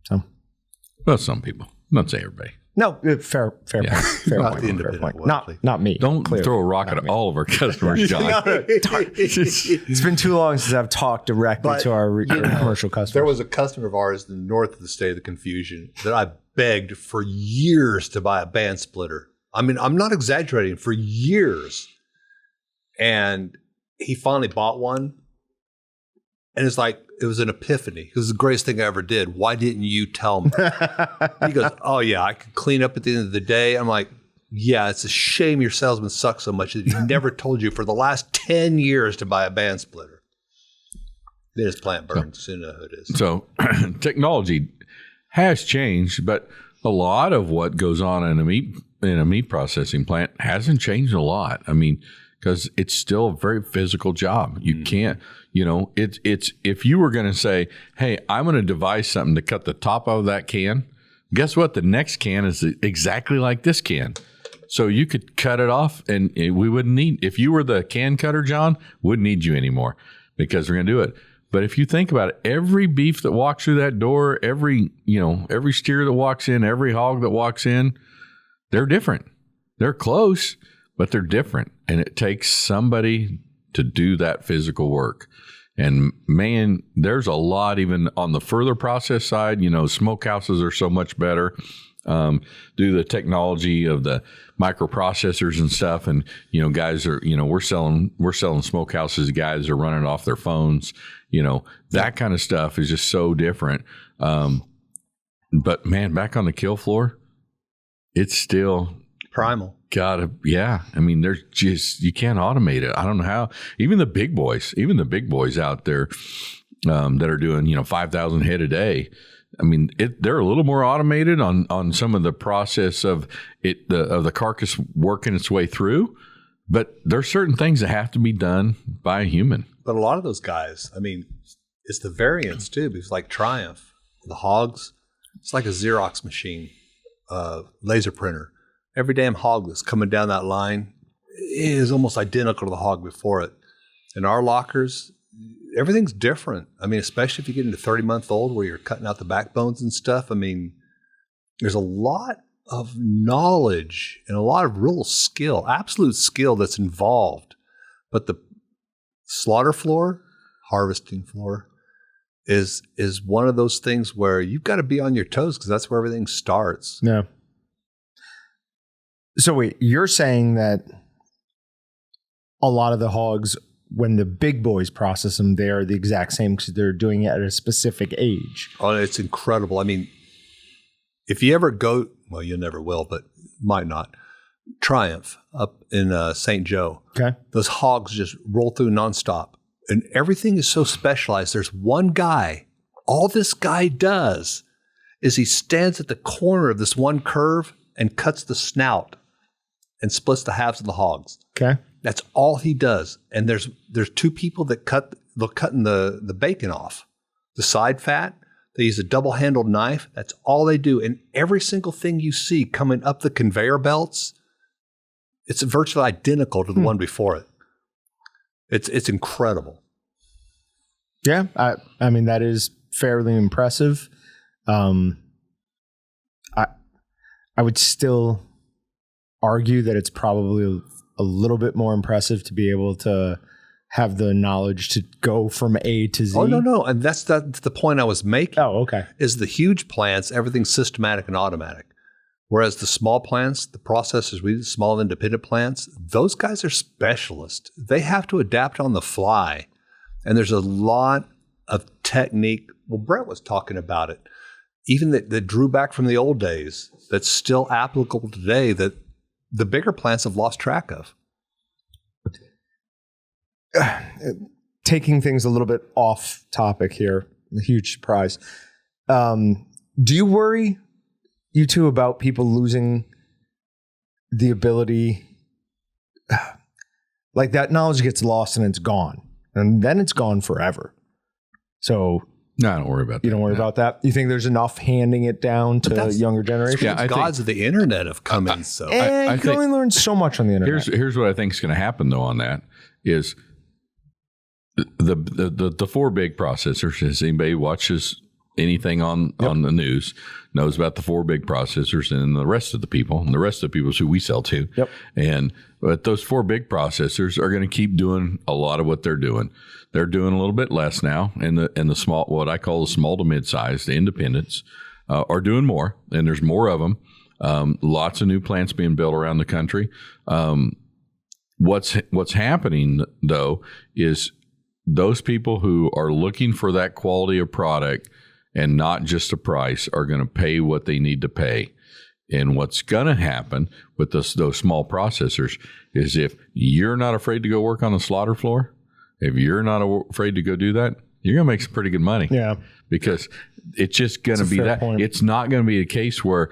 So,
well, some people. Not say everybody.
No, fair point. Fair
Not
point.
the
Fair
independent
point.
one,
Not me.
Don't
clearly.
throw a rock at all of our customers, John.
It's been too long since I've talked directly to our commercial customers.
There was a customer of ours in the north of the state of the confusion that I begged for years to buy a band splitter. I mean, I'm not exaggerating, for years. And he finally bought one. And it's like, it was an epiphany. It was the greatest thing I ever did. Why didn't you tell me? He goes, oh, yeah, I could clean up at the end of the day. I'm like, yeah, it's a shame your salesman sucks so much that he never told you for the last 10 years to buy a band splitter. Then his plant burns. So you know who it is.
So technology has changed, but a lot of what goes on in a meat processing plant hasn't changed a lot. I mean, because it's still a very physical job. You can't, it's if you were going to say, hey, I'm going to devise something to cut the top of that can, guess what? The next can is exactly like this can. So you could cut it off and we wouldn't need, if you were the can cutter, John, wouldn't need you anymore because we're going to do it. But if you think about it, every beef that walks through that door, every steer that walks in, every hog that walks in, they're different. They're close, but they're different. And it takes somebody to do that physical work. And man, there's a lot even on the further process side. Smokehouses are so much better due to the technology of the microprocessors and stuff. And, guys are, we're selling smokehouses to guys that are running off their phones. That kind of stuff is just so different. But man, back on the kill floor, it's still
primal.
Yeah. I mean, there's just, you can't automate it. I don't know how. Even the big boys out there that are doing, 5,000 head a day. I mean, they're a little more automated on some of the process of it, of the carcass working its way through. But there's certain things that have to be done by a human.
But a lot of those guys, I mean, it's the variants too. Because like Triumph, the hogs, it's like a Xerox machine, laser printer. Every damn hog that's coming down that line is almost identical to the hog before it. In our lockers, everything's different. I mean, especially if you get into 30-month-old where you're cutting out the backbones and stuff. I mean, there's a lot of knowledge and a lot of real skill, absolute skill that's involved. But the slaughter floor, harvesting floor, is one of those things where you've got to be on your toes because that's where everything starts.
Yeah. So wait, you're saying that a lot of the hogs, when the big boys process them, they're the exact same because they're doing it at a specific age.
Oh, it's incredible. I mean, if you ever go, well, you never will, but might not. Triumph up in St. Joe.
Okay.
Those hogs just roll through nonstop. And everything is so specialized. There's one guy. All this guy does is he stands at the corner of this one curve and cuts the snout and splits the halves of the hogs.
Okay.
That's all he does. And there's two people that they're cutting the bacon off. The side fat, they use a double-handled knife. That's all they do. And every single thing you see coming up the conveyor belts, it's virtually identical to the one before it. It's incredible.
Yeah, I mean, that is fairly impressive. I would still argue that it's probably a little bit more impressive to be able to have the knowledge to go from A to Z.
Oh, no. And that's the point I was making.
Oh, okay.
Is the huge plants, everything's systematic and automatic. Whereas the small plants, the processors, the small independent plants, those guys are specialists. They have to adapt on the fly. And there's a lot of technique. Well, Brett was talking about it. Even that drew back from the old days, that's still applicable today, that the bigger plants have lost track of.
Taking things a little bit off topic here, a huge surprise. Do you worry, you two, about people losing the ability? Like, that knowledge gets lost and it's gone, and then it's gone forever. So
no, I don't worry about that.
You don't worry about that? You think there's enough handing it down to younger generations?
Yeah, the gods of the internet have come in. So
you can only learn so much on the internet.
Here's what I think is going to happen, though, on that is the four big processors. As anybody watches anything on the news knows about the four big processors, and the rest of the people, is who we sell to.
Yep.
But those four big processors are going to keep doing a lot of what they're doing. They're doing a little bit less now, and the small, what I call the small to mid-size, the independents, are doing more, and there's more of them. Lots of new plants being built around the country. What's happening, though, is those people who are looking for that quality of product and not just a price are going to pay what they need to pay. And what's going to happen with those small processors is, if you're not afraid to go work on the slaughter floor, if you're not afraid to go do that, you're going to make some pretty good money.
Yeah.
Because it's just going to be that. Point. It's not going to be a case where,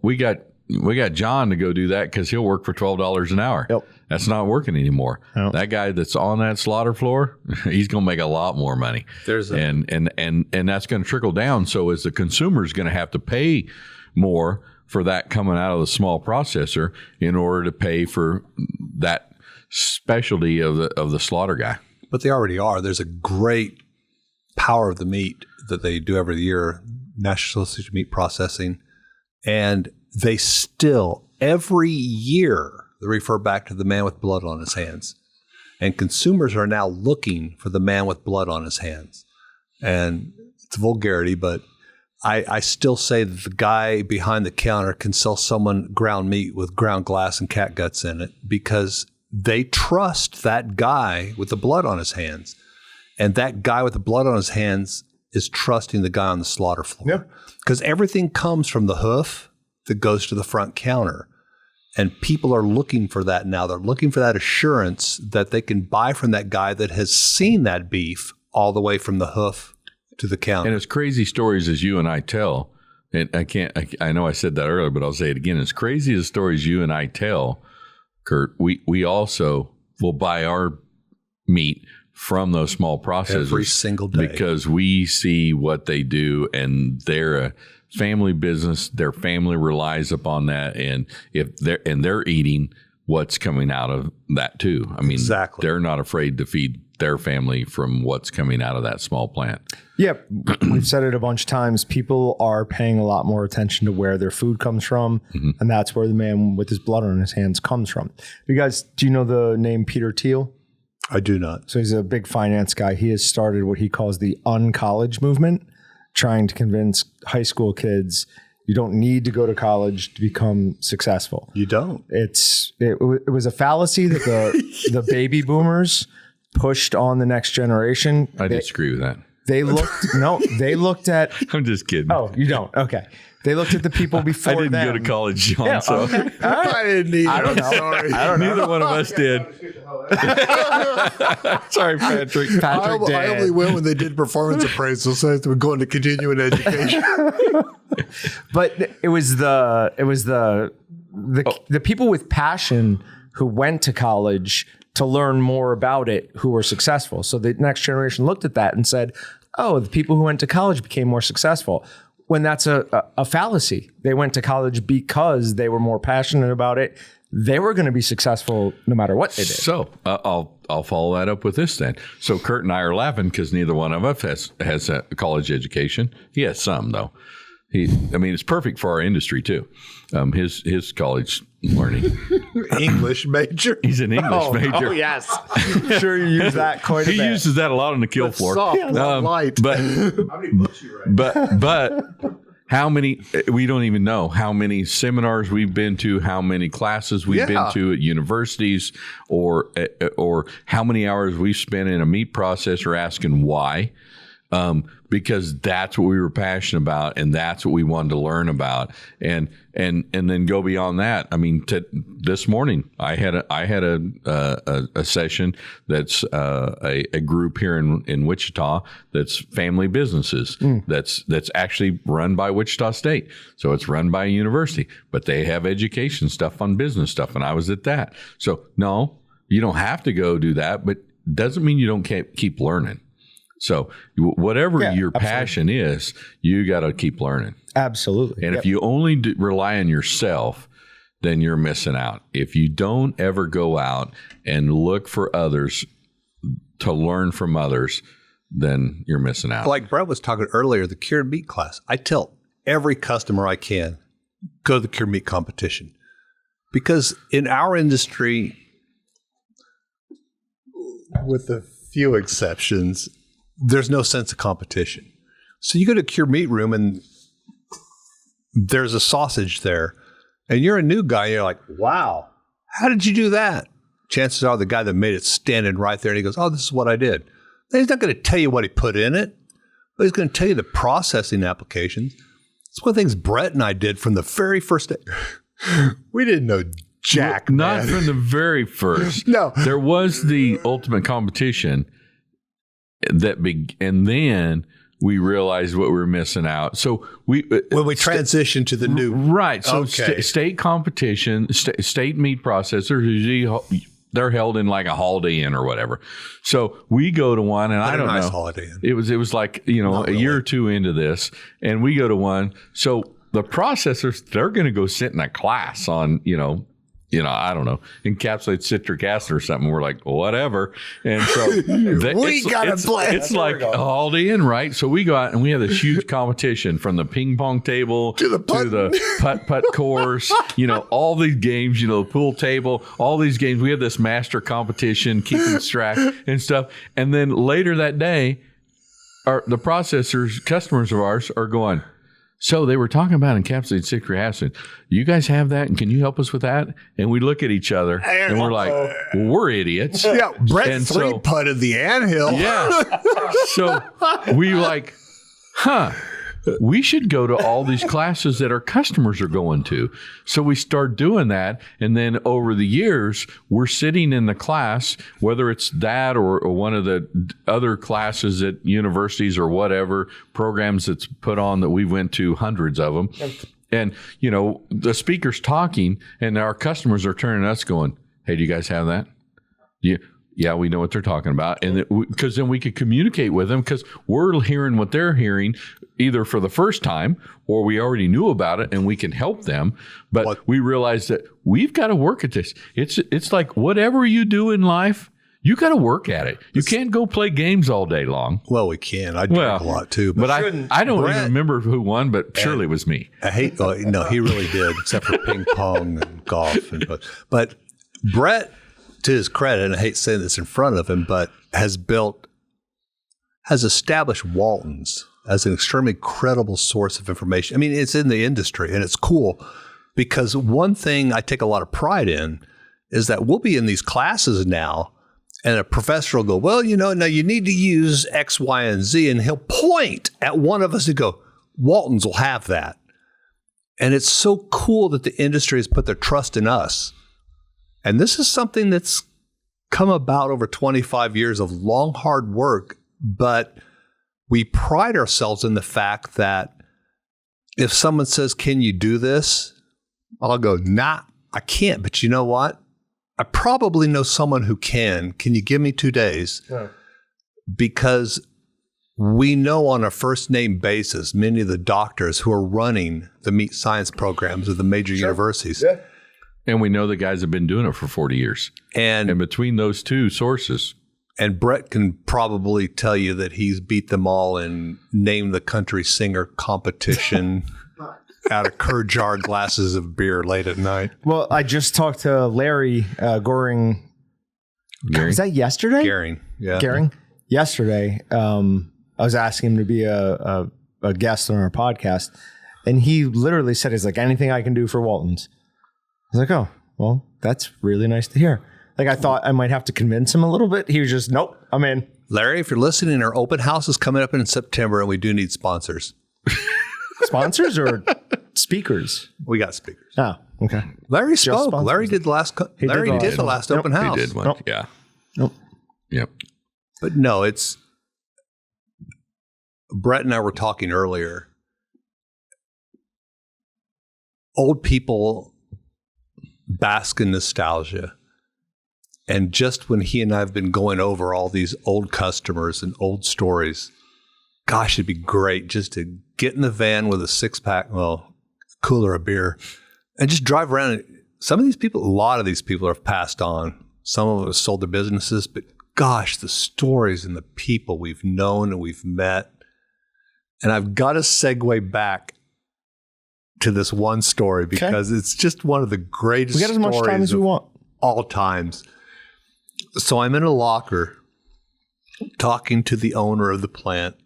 we got John to go do that because he'll work for $12 an hour.
Yep.
That's not working anymore.
Nope.
That guy that's on that slaughter floor, he's going to make a lot more money. And that's going to trickle down. So as the consumer is going to have to pay more for that coming out of the small processor in order to pay for that specialty of the slaughter guy.
But they already are. There's a great Power of the Meat that they do every year, National Association of Meat Processing, and they still, every year, they refer back to the man with blood on his hands. And consumers are now looking for the man with blood on his hands. And it's vulgarity, but I still say that the guy behind the counter can sell someone ground meat with ground glass and cat guts in it, because they trust that guy with the blood on his hands. And that guy with the blood on his hands is trusting the guy on the slaughter floor.
Yep.
Because everything comes from the hoof that goes to the front counter. And people are looking for that now. They're looking for that assurance that they can buy from that guy that has seen that beef all the way from the hoof to the counter.
And as crazy stories as you and I tell, and I know I said that earlier, but I'll say it again. As crazy as stories you and I tell, Kurt, we also will buy our meat from those small processors
every single day,
because we see what they do, and they're a family business. Their family relies upon that, and if they're eating what's coming out of that too. I mean,
exactly.
They're not afraid to feed their family from what's coming out of that small plant.
Yeah, we've said it a bunch of times. People are paying a lot more attention to where their food comes from, and that's where the man with his blood on his hands comes from. You guys, do you know the name Peter Thiel?
I do not.
So he's a big finance guy. He has started what he calls the uncollege movement, trying to convince high school kids you don't need to go to college to become successful.
You don't.
It was a fallacy that the baby boomers pushed on the next generation.
I disagree with that.
They looked at.
I'm just kidding.
Oh, you don't? Okay. They looked at the people before
I didn't
them.
go to college, John.
Yeah,
so
okay.
I didn't either.
I don't know.
Sorry.
I don't know.
neither one of us did. Sorry, Patrick.
Patrick did.
I only went when they did performance appraisal, so I have to go into continuing education.
But it was the people with passion who went to college to learn more about it who were successful. So the next generation looked at that and said, "Oh, the people who went to college became more successful." When that's a fallacy. They went to college because they were more passionate about it. they were going to be successful no matter what they did.
So I'll follow that up with this then. So Kurt and I are laughing because neither one of us has a college education. He has some though. It's perfect for our industry too. His college learning.
English major.
He's an English major.
Oh yes, I'm sure you use that quite a bit.
He uses that a lot on the kill floor.
Light.
But
How many books you write?
but how many? We don't even know how many seminars we've been to, how many classes we've been to at universities, or how many hours we've spent in a meat processor asking why. Because that's what we were passionate about, and that's what we wanted to learn about, and then go beyond that. This morning I had a session that's a group here in Wichita that's family businesses that's actually run by Wichita State, so it's run by a university, but they have education stuff on business stuff, and I was at that. So no, you don't have to go do that, but doesn't mean you don't keep learning. So whatever your passion is, you got to keep learning.
Absolutely.
And if you only rely on yourself, then you're missing out. If you don't ever go out and look for others to learn from others, then you're missing out.
Like Brett was talking earlier, the cured meat class. I tell every customer I can, go to the cured meat competition. Because in our industry, with a few exceptions, there's no sense of competition. So you go to a cured meat room and there's a sausage there, and you're a new guy. You're like, wow, how did you do that? Chances are the guy that made it standing right there, and he goes, oh, this is what I did. Then he's not going to tell you what he put in it, but he's going to tell you the processing applications. It's one of the things Brett and I did from the very first day. We didn't know jack.
Not from the very first.
No.
There was the ultimate competition and then we realized what we were missing out. So when
we transitioned to the new
So
okay.
State competition, state meat processors, usually they're held in like a Holiday Inn or whatever. So we go to one, and I don't know.
Holiday Inn.
It was like a year or two into this, and we go to one. So the processors, they're going to go sit in a class on I don't know, encapsulated citric acid or something. We're like, whatever. And so it's like a Holiday Inn, right? So we go out and we have this huge competition from the ping pong table to the putt course, all these games, pool table, all these games. We have this master competition, keeping track and stuff. And then later that day, the processors, customers of ours are going, so they were talking about encapsulated citric acid. You guys have that, and can you help us with that? And we look at each other, and we're like, well, we're idiots.
Yeah, Brett three-putted the anthill.
Yeah. So we like, we should go to all these classes that our customers are going to. So we start doing that. And then over the years, we're sitting in the class, whether it's that or one of the other classes at universities or whatever programs that's put on that we went to, hundreds of them. And, the speaker's talking and our customers are turning to us going, hey, do you guys have that? Yeah, we know what they're talking about. And because then we could communicate with them because we're hearing what they're hearing either for the first time or we already knew about it and we can help them. But we realize that we've got to work at this. It's like whatever you do in life, you got to work at it. You can't go play games all day long.
Well, we can. I drink a lot too.
But I don't even remember who won, but surely it was me.
No, he really did, except for ping pong and golf. But Brett, to his credit, and I hate saying this in front of him, but has established Walton's as an extremely credible source of information. It's in the industry, and it's cool because one thing I take a lot of pride in is that we'll be in these classes now, and a professor will go, well, now you need to use X, Y, and Z, and he'll point at one of us and go, Walton's will have that. And it's so cool that the industry has put their trust in us. And this is something that's come about over 25 years of long, hard work, but we pride ourselves in the fact that if someone says, can you do this? I'll go, nah, I can't. But you know what? I probably know someone who can. Can you give me 2 days? Yeah. Because we know on a first name basis, many of the doctors who are running the meat science programs of the major universities. Yeah.
And we know the guys have been doing it for 40 years. And between those two sources.
And Brett can probably tell you that he's beat them all in Name the Country Singer competition out of curd-jar glasses of beer late at night.
Well, I just talked to Larry Goring.
Gary?
Was that yesterday?
Garing, yeah.
Garing? Yesterday. I was asking him to be a guest on our podcast. And he literally said, he's like, anything I can do for Waltons. I was like, oh, well, that's really nice to hear. Like, I thought I might have to convince him a little bit. He was just, nope, I'm in.
Larry, if you're listening, our open house is coming up in September, and we do need sponsors.
Sponsors or speakers?
We got speakers.
Oh, okay.
Larry
Just
spoke.
sponsors.
Larry did the last. Larry did the last open house.
He did one.
Nope.
Yeah.
Nope.
Yep.
But no, it's Brett and I were talking earlier. Old people bask in nostalgia. And just when he and I have been going over all these old customers and old stories, gosh, it'd be great just to get in the van with a 6-pack, cooler of beer, and just drive around. Some of these people, a lot of these people have passed on. Some of them have sold their businesses, but gosh, the stories and the people we've known and we've met. And I've got to segue back to this one story because it's just one of the greatest
We got as much time as we want.
All times. So I'm in a locker talking to the owner of the plant,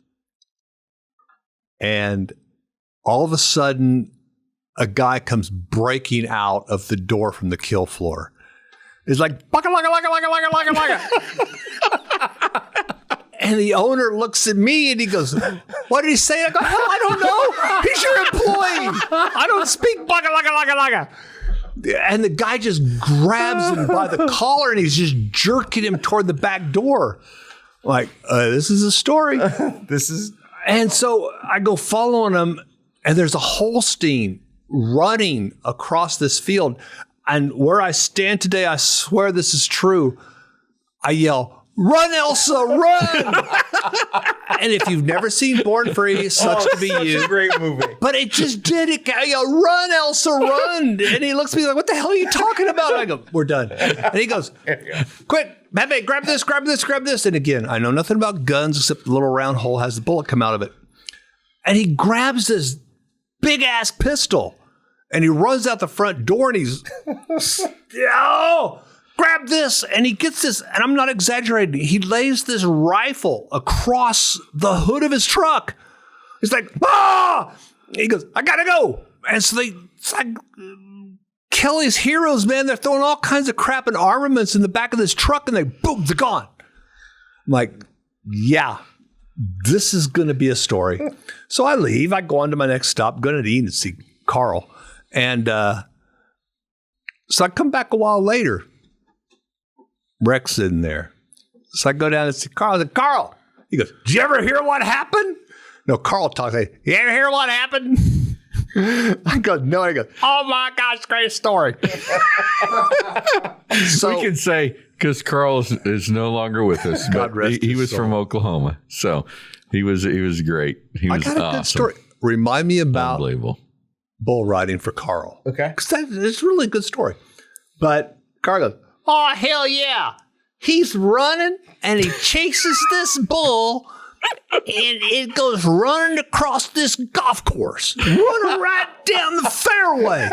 and all of a sudden a guy comes breaking out of the door from the kill floor. He's like, "Baka, laka, laka, laka, laka, laka, laka." And the owner looks at me and he goes, "What did he say?" I go, "Hell, I don't know. He's your employee. I don't speak baka, laka, laka, laka." And the guy just grabs him by the collar and he's just jerking him toward the back door. Like, this is a story. And so I go following him, and there's a Holstein running across this field. And where I stand today, I swear this is true. I yell, "Run, Elsa, run!" And if you've never seen Born Free, it sucks to be you.
A great movie.
But it just did it. I yell, "Run, Elsa, run!" And he looks at me like, "What the hell are you talking about?" I go, "We're done." And he goes, "Quick, Pepe, grab this, grab this, grab this." And again, I know nothing about guns except the little round hole has the bullet come out of it. And he grabs this big ass pistol and he runs out the front door and he's, "Oh, grab this." And he gets this, and I'm not exaggerating. He lays this rifle across the hood of his truck. He's like, "Ah!" He goes, "I gotta go." And so it's like Kelly's heroes, man. They're throwing all kinds of crap and armaments in the back of this truck, and boom, they're gone. I'm like, yeah, this is going to be a story. So I leave. I go on to my next stop, going to eat and see Carl. And so I come back a while later. Rex sitting there. So I go down and see Carl. I said, "Carl." He goes, "Did you ever hear what happened?" No, Carl talks. I say, "You ever hear what happened?" I go, "No." I go, "Oh my gosh, great story." So
we can say, because Carl is no longer with us,
God
but
rest
he
his
was
soul.
from Oklahoma. So he was great. He
I
was
got a
awesome.
good story. Remind me about
Unbelievable.
bull riding for Carl.
Okay.
Because it's really a good story. But Carl goes, "Oh, hell yeah. He's running and he chases this bull and it goes running across this golf course, running right down the fairway."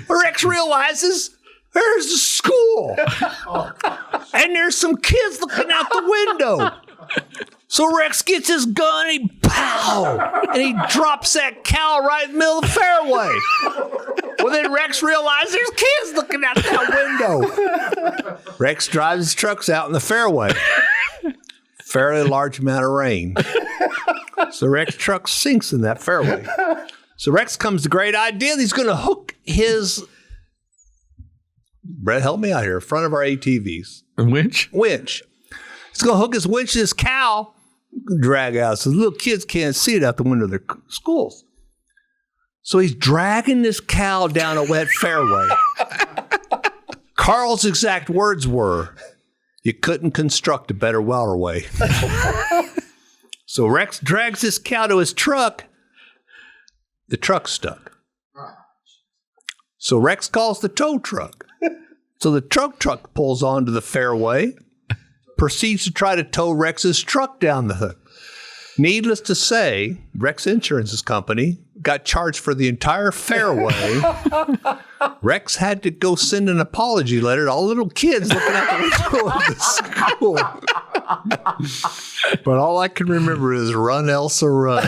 Rex realizes there's a school and there's some kids looking out the window. So Rex gets his gun, and he pow, and he drops that cow right in the middle of the fairway. Well, then Rex realizes there's kids looking out that window. Rex drives his trucks out in the fairway. Fairly large amount of rain. So Rex truck sinks in that fairway. So Rex comes to the great idea that he's going to hook his, Brett, help me out here, front of our ATVs.
Winch?
Winch. He's going to hook his winch to this cow, drag out so the little kids can't see it out the window of their schools. So he's dragging this cow down a wet fairway. Carl's exact words were, "You couldn't construct a better waterway." So Rex drags this cow to his truck. The truck's stuck. So Rex calls the tow truck. So the tow truck pulls onto the fairway, proceeds to try to tow Rex's truck down the hook. Needless to say, Rex Insurance's company got charged for the entire fairway. Rex had to go send an apology letter to all the little kids looking out the window of the school. But all I can remember is run, Elsa, run.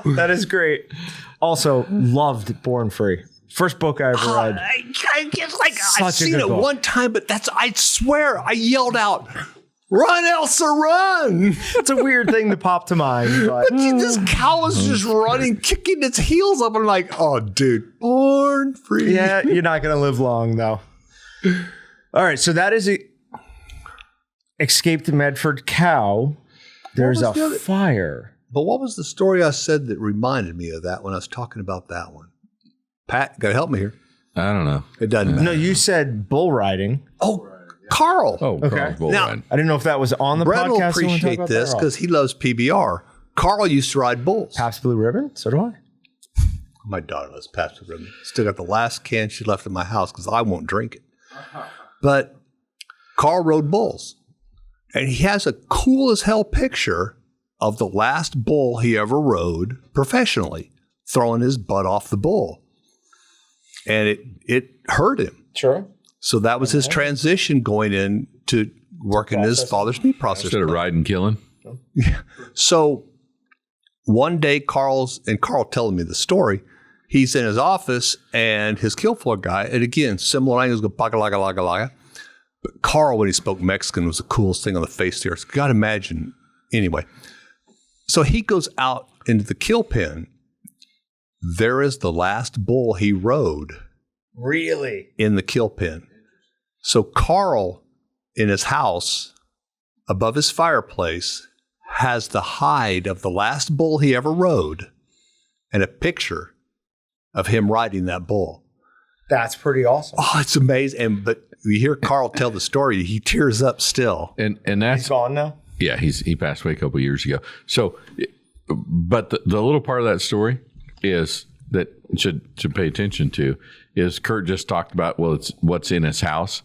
That is great. Also, loved Born Free. First book I ever read.
I've seen it one time, but I swear I yelled out, "Run, Elsa, run!"
It's a weird thing to pop to mind, but
This cow is just running, kicking its heels up. I'm like, oh, dude, Born Free.
yeah, you're not going to live long, though. All right, so that is Escaped Medford Cow. There's a fire.
But what was the story I said that reminded me of that when I was talking about that one? Pat, you got to help me here.
I don't know.
It doesn't matter.
No, you said bull riding.
Oh, Carl.
Oh,
Okay.
Carl's bull
Now-
ride.
I didn't know if that was on the
Brett
podcast.
will
You wanna talk
appreciate
about
this
that or
because he loves PBR. Carl used to ride bulls.
Pabst Blue Ribbon? So do I.
My daughter loves Pabst Blue Ribbon. Still got the last can she left in my house because I won't drink it. But Carl rode bulls. And he has a cool as hell picture of the last bull he ever rode professionally, throwing his butt off the bull. And it hurt him.
Sure.
So that was his transition going into working his father's meat processor.
Instead of riding, killing.
So one day, Carl telling me the story, he's in his office and his kill floor guy, and again, similar language, go paga laga laga laga. But Carl, when he spoke Mexican, was the coolest thing on the face there. So you got to imagine. Anyway, so he goes out into the kill pen. There is the last bull he rode.
Really?
In the kill pen. So Carl, in his house, above his fireplace, has the hide of the last bull he ever rode and a picture of him riding that bull.
That's pretty awesome.
Oh, it's amazing. But you hear Carl tell the story, he tears up still.
And that's
He's gone now?
Yeah, he passed away a couple of years ago. So, but the little part of that story is that should pay attention to is Kurt just talked about, well, it's what's in his house.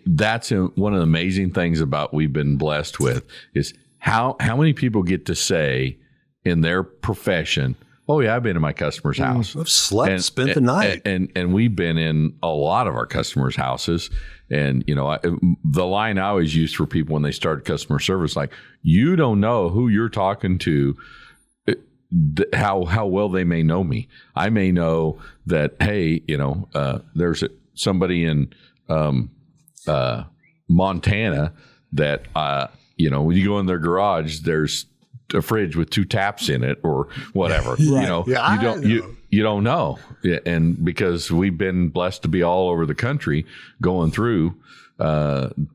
That's one of the amazing things about we've been blessed with is how many people get to say in their profession, oh yeah, I've been in my customer's house.
I've slept, spent the night.
And we've been in a lot of our customers' houses. And, you know, the line I always use for people when they start customer service, like, you don't know who you're talking to, how well they may know me. I may know that, hey, you know, there's somebody in Montana that, you know, when you go in their garage, there's a fridge with 2 taps in it or whatever. Right. You know, you don't know. Yeah, and because we've been blessed to be all over the country going through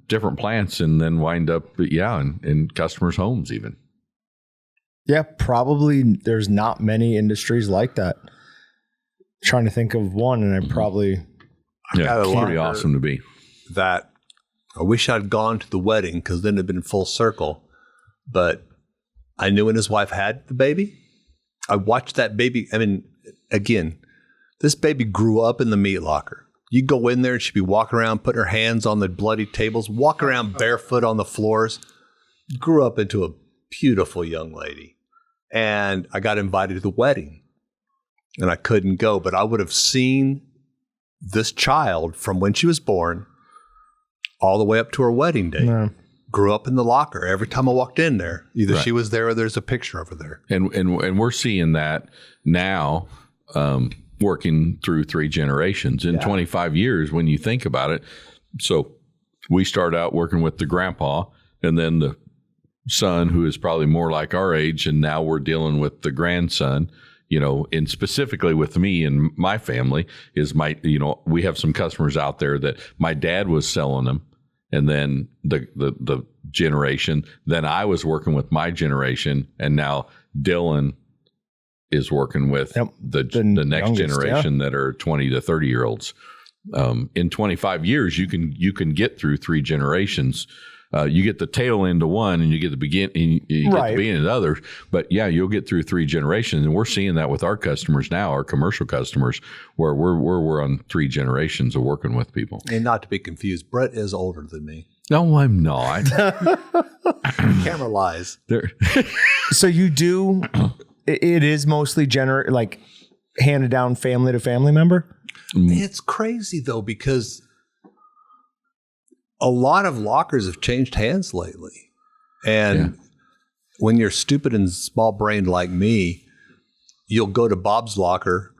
different plants and then wind up, in customers' homes even.
Yeah, probably there's not many industries like that. Trying to think of one, and I probably...
Yeah, it's pretty awesome to be.
That I wish I'd gone to the wedding because then it'd been full circle. But I knew when his wife had the baby. I watched that baby. I mean, again, this baby grew up in the meat locker. You go in there and she'd be walking around, putting her hands on the bloody tables, walking around barefoot on the floors. Grew up into a beautiful young lady. And I got invited to the wedding. And I couldn't go, but I would have seen this child from when she was born all the way up to her wedding day.
No.
Grew up in the locker. Every time I walked in there, either she was there or there's a picture of her there.
And we're seeing that now, working through 3 generations in 25 years when you think about it. So we start out working with the grandpa and then the son who is probably more like our age, and now we're dealing with the grandson. You know, and specifically with me and my family is we have some customers out there that my dad was selling them, and then the generation, then I was working with my generation, and now Dylan is working with the next
youngest,
generation that are 20 to 30 year olds. In 25 years, you can get through 3 generations You get the tail end of one, and you get the beginning of the other. But yeah, you'll get through 3 generations, and we're seeing that with our customers now, our commercial customers, where we're on 3 generations of working with people.
And not to be confused, Brett is older than me.
No, I'm not.
Camera lies.
So you do. It is mostly handed down family to family member.
It's crazy though, because a lot of lockers have changed hands lately. And when you're stupid and small brained like me, you'll go to Bob's locker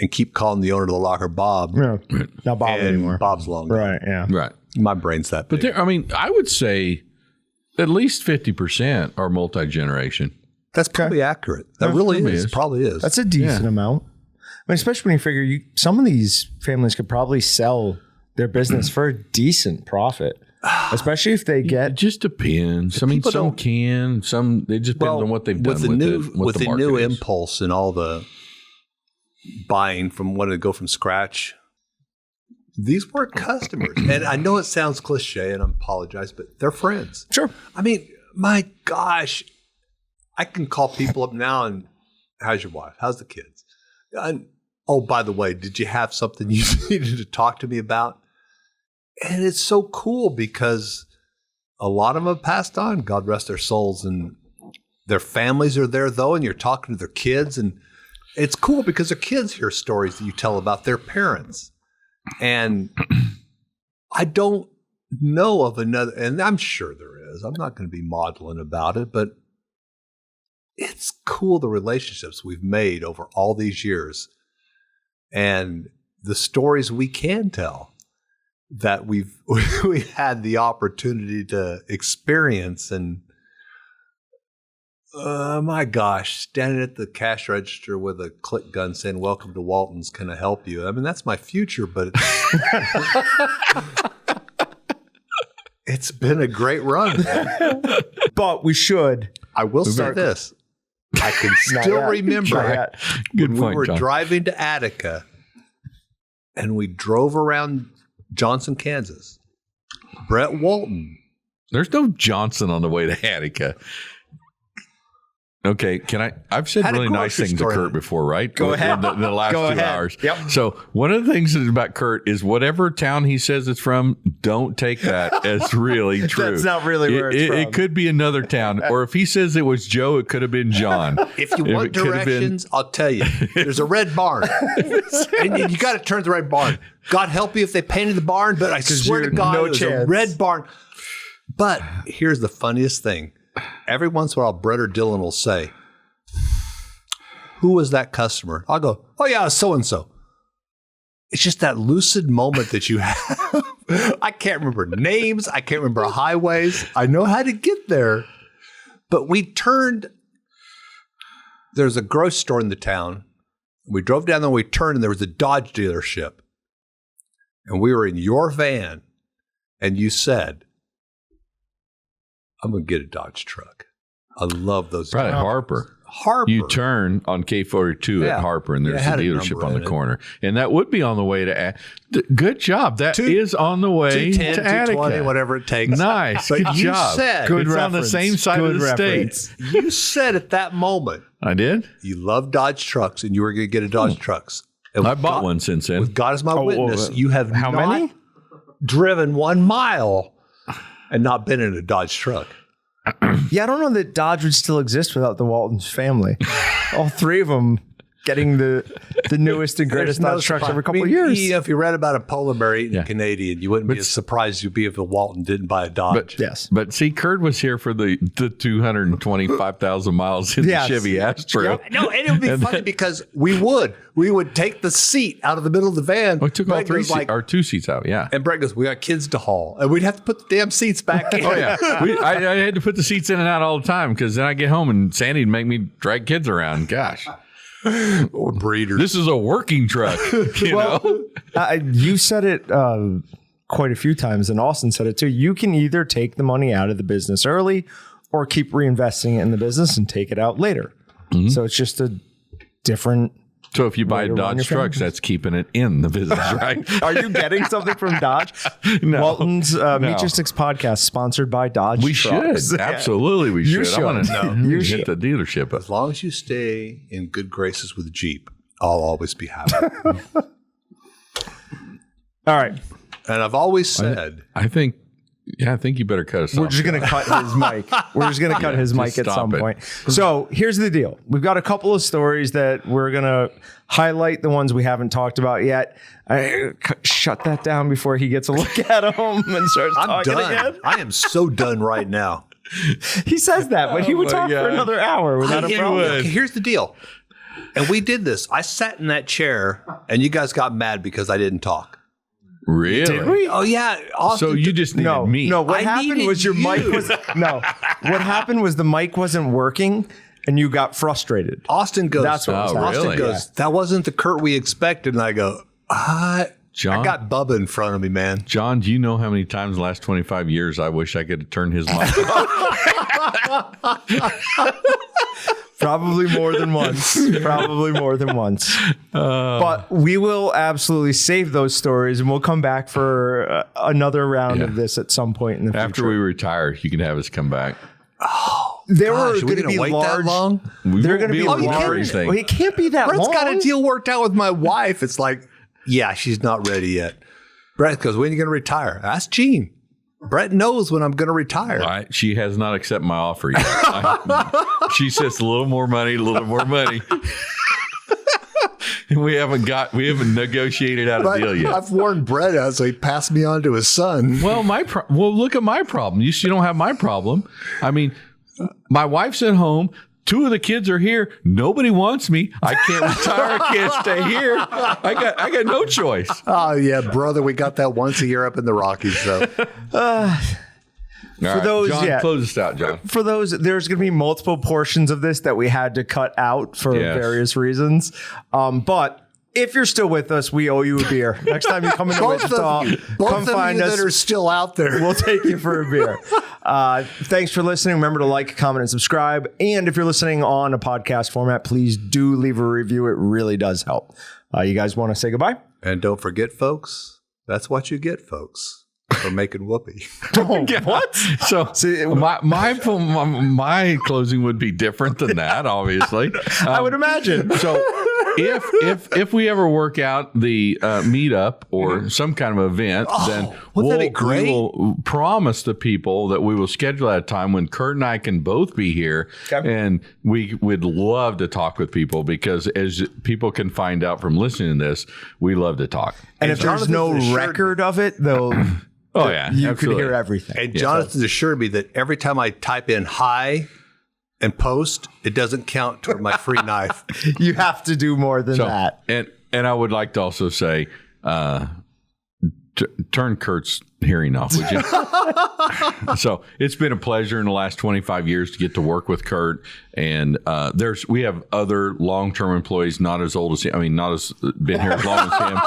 and keep calling the owner of the locker Bob.
No, not Bob anymore.
Bob's long gone.
Right. Yeah.
Right.
My brain's that big.
But I would say at least 50% are multi-generation.
That's probably accurate. That really is. Probably is.
That's a decent amount. I mean, especially when you figure some of these families could probably sell their business for a decent profit, especially if they get.
It just depends. I mean, some can, some it just depends on what they've done with
the new impulse and all the buying from wanting to go from scratch. These weren't customers, and I know it sounds cliche, and I apologize, but they're friends.
Sure.
I mean, my gosh, I can call people up now and, how's your wife? How's the kids? And, oh, by the way, did you have something you needed to talk to me about? And it's so cool because a lot of them have passed on, God rest their souls, and their families are there, though, and you're talking to their kids. And it's cool because their kids hear stories that you tell about their parents. And I don't know of another, and I'm sure there is. I'm not going to be maudlin about it, but it's cool the relationships we've made over all these years and the stories we can tell that we've had the opportunity to experience. And my gosh, standing at the cash register with a click gun saying, "Welcome to Walton's, can I help you?" I mean, that's my future, but it's been a great run.
But we should.
I will say this. I can still remember when we were driving to Attica and we drove around Johnson, Kansas. Brett Walton.
There's no Johnson on the way to Attica. Okay, I've said really nice things to Kurt before, right?
Go ahead.
In the last 2 hours.
Yep.
So one of the things about Kurt is whatever town he says it's from, don't take that as really true.
That's not really where it's from.
It could be another town. Or if he says it was Joe, it could have been John.
If you want directions, I'll tell you. There's a red barn. And you got to turn to the red barn. God help you if they painted the barn, but I swear to God, it was a red barn. But here's the funniest thing. Every once in a while, Brett or Dylan will say, "Who was that customer?" I'll go, "Oh, yeah, so-and-so." It's just that lucid moment that you have. I can't remember names. I can't remember highways. I know how to get there. But there's a grocery store in the town. We drove down there, we turned, and there was a Dodge dealership. And we were in your van, and you said, "I'm going to get a Dodge truck." I love those.
Right, Harper. You turn on K42 at Harper, and there's a dealership on the corner. And that would be on the way to good job. That is on the way
210,
to Attica.
220, whatever it takes.
Nice. Good job.
Good
it's on the same side of the state.
You said at that moment.
I did?
You love Dodge trucks, and you were going to get a Dodge trucks. And
I bought one since then.
With God as my witness, you have not driven 1 mile and not been in a Dodge truck.
Yeah, I don't know that Dodge would still exist without the Waltons family. All 3 of them getting the newest and greatest Dodge trucks every couple of years.
If you read about a polar bear eating a Canadian, you wouldn't be as surprised as you'd be if the Walton didn't buy a Dodge.
But see, Kurt was here for the 225,000 miles in the Chevy Astro.
Yep. No, and it would be funny because we would take the seat out of the middle of the van.
We took all 3 seats, or 2 seats out,
And Brett goes, "We got kids to haul." And we'd have to put the damn seats back in.
Oh, yeah. I had to put the seats in and out all the time because then I get home and Sandy'd make me drag kids around. Gosh.
Or breeders.
This is a working truck.
You said it quite a few times, and Austin said it too. You can either take the money out of the business early or keep reinvesting it in the business and take it out later. Mm-hmm. So it's just a different
So if you buy
way to run
Dodge
your
trucks,
family.
that's keeping it in the business, right?
Are you getting something from Dodge?
No.
Walton's Meatgistics podcast sponsored by Dodge.
We
trucks.
should. Absolutely, we should.
should.
I want to
You
hit
should.
the dealership.
As long as you stay in good graces with Jeep, I'll always be happy.
All right.
And I've always said,
I think you better cut us off.
We're just going to cut his mic. We're just going to cut his mic
just
at
stop
some
it.
point. So here's the deal. We've got a couple of stories that we're going to highlight, the ones we haven't talked about yet. Shut that down before he gets a look at them and starts
I'm
talking
done.
again.
I am so done right now.
He says that, but he would
my
talk for
God.
another hour without a problem.
Okay, here's the deal. And we did this. I sat in that chair, and you guys got mad because I didn't talk.
Really?
Did we?
Oh, yeah. Austin,
So you just needed me.
No, what
I
happened
needed
was your mic
you.
was what happened was the mic wasn't working and you got frustrated.
Austin goes,
That's what was
Austin
really?
goes, that wasn't the Kurt we expected. And I go,
John?
I got Bubba in front of me, man.
John, do you know how many times in the last 25 years I wish I could turn his mic off?
Probably more than once. Probably more than once. But we will absolutely save those stories and we'll come back for another round of this at some point in the future.
After we retire, you can have us come back.
There
Gosh,
were
are we
going to
gonna
be
wait that
large.
long?
We
They're
won't
going to be
able to do
large.
everything.
Well, it can't be that
Brett's
long.
got a deal worked out with my wife. It's like, yeah, she's not ready yet. Brett goes, when are you going to retire? Ask Gene. Brett knows when I'm going to retire.
She has not accepted my offer yet. She says a little more money, And we haven't negotiated out a deal yet.
I've warned Brett out, so he passed me on to his son.
Well, look at my problem. You don't have my problem. I mean, my wife's at home. 2 of the kids are here. Nobody wants me. I can't retire. I can't stay here. I got no choice.
Oh, yeah, brother. We got that once a year up in the Rockies, though.
For
those,
John, close this out, John.
For those, there's going to be multiple portions of this that we had to cut out for various reasons. But if you're still with us, we owe you a beer. Next time you come into Wichita, come find us.
that are still out there.
We'll take you for a beer. Thanks for listening. Remember to like, comment, and subscribe. And if you're listening on a podcast format, please do leave a review. It really does help. You guys want to say goodbye?
And don't forget, folks, that's what you get, folks, for making whoopee.
What?
So my closing would be different than that, obviously.
I would imagine.
So if we ever work out the meetup or some kind of event, then
wouldn't that be great?
we will promise the people that we will schedule at a time when Kurt and I can both be here.
Okay.
And we would love to talk with people because as people can find out from listening to this, we love to talk.
And if there's no
Jonathan's assured
record of it, though,
Oh, yeah.
you
absolutely.
could hear everything.
And Jonathan's assured me that every time I type in hi and post, it doesn't count toward my free knife.
You have to do more than
So,
that.
And I would like to also say, turn Kurt's hearing off, would you? So it's been a pleasure in the last 25 years to get to work with Kurt. And we have other long-term employees, not as old as him. I mean, not as been here as long as him.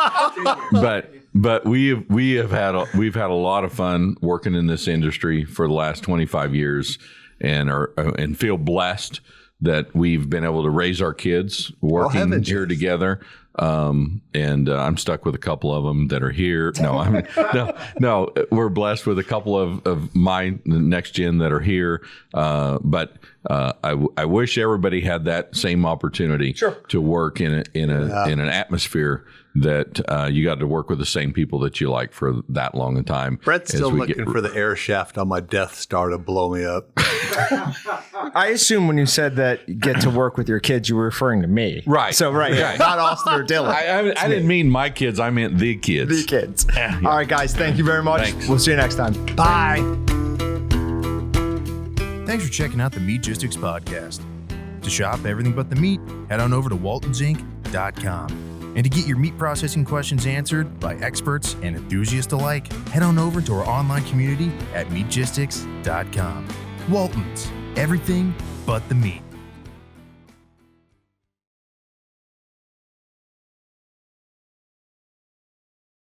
But we've had a lot of fun working in this industry for the last 25 years, and feel blessed that we've been able to raise our kids working here together. And I'm stuck with a couple of them that are here. No, we're blessed with a couple of my next gen that are here. But I wish everybody had that same opportunity to work in an atmosphere that you got to work with the same people that you like for that long a time.
Brett's still looking for the air shaft on my Death Star to blow me up.
I assume when you said that you get to work with your kids, you were referring to me.
Right.
So, right. Not Austin or Dylan.
I didn't mean my kids. I meant the kids.
The kids. All right, guys. Thank you very much.
Thanks.
We'll see you next time. Bye.
Thanks for checking out the Meatgistics podcast. To shop everything but the meat, head on over to waltonsinc.com. And to get your meat processing questions answered by experts and enthusiasts alike, head on over to our online community at meatgistics.com. Walton's, everything but the meat.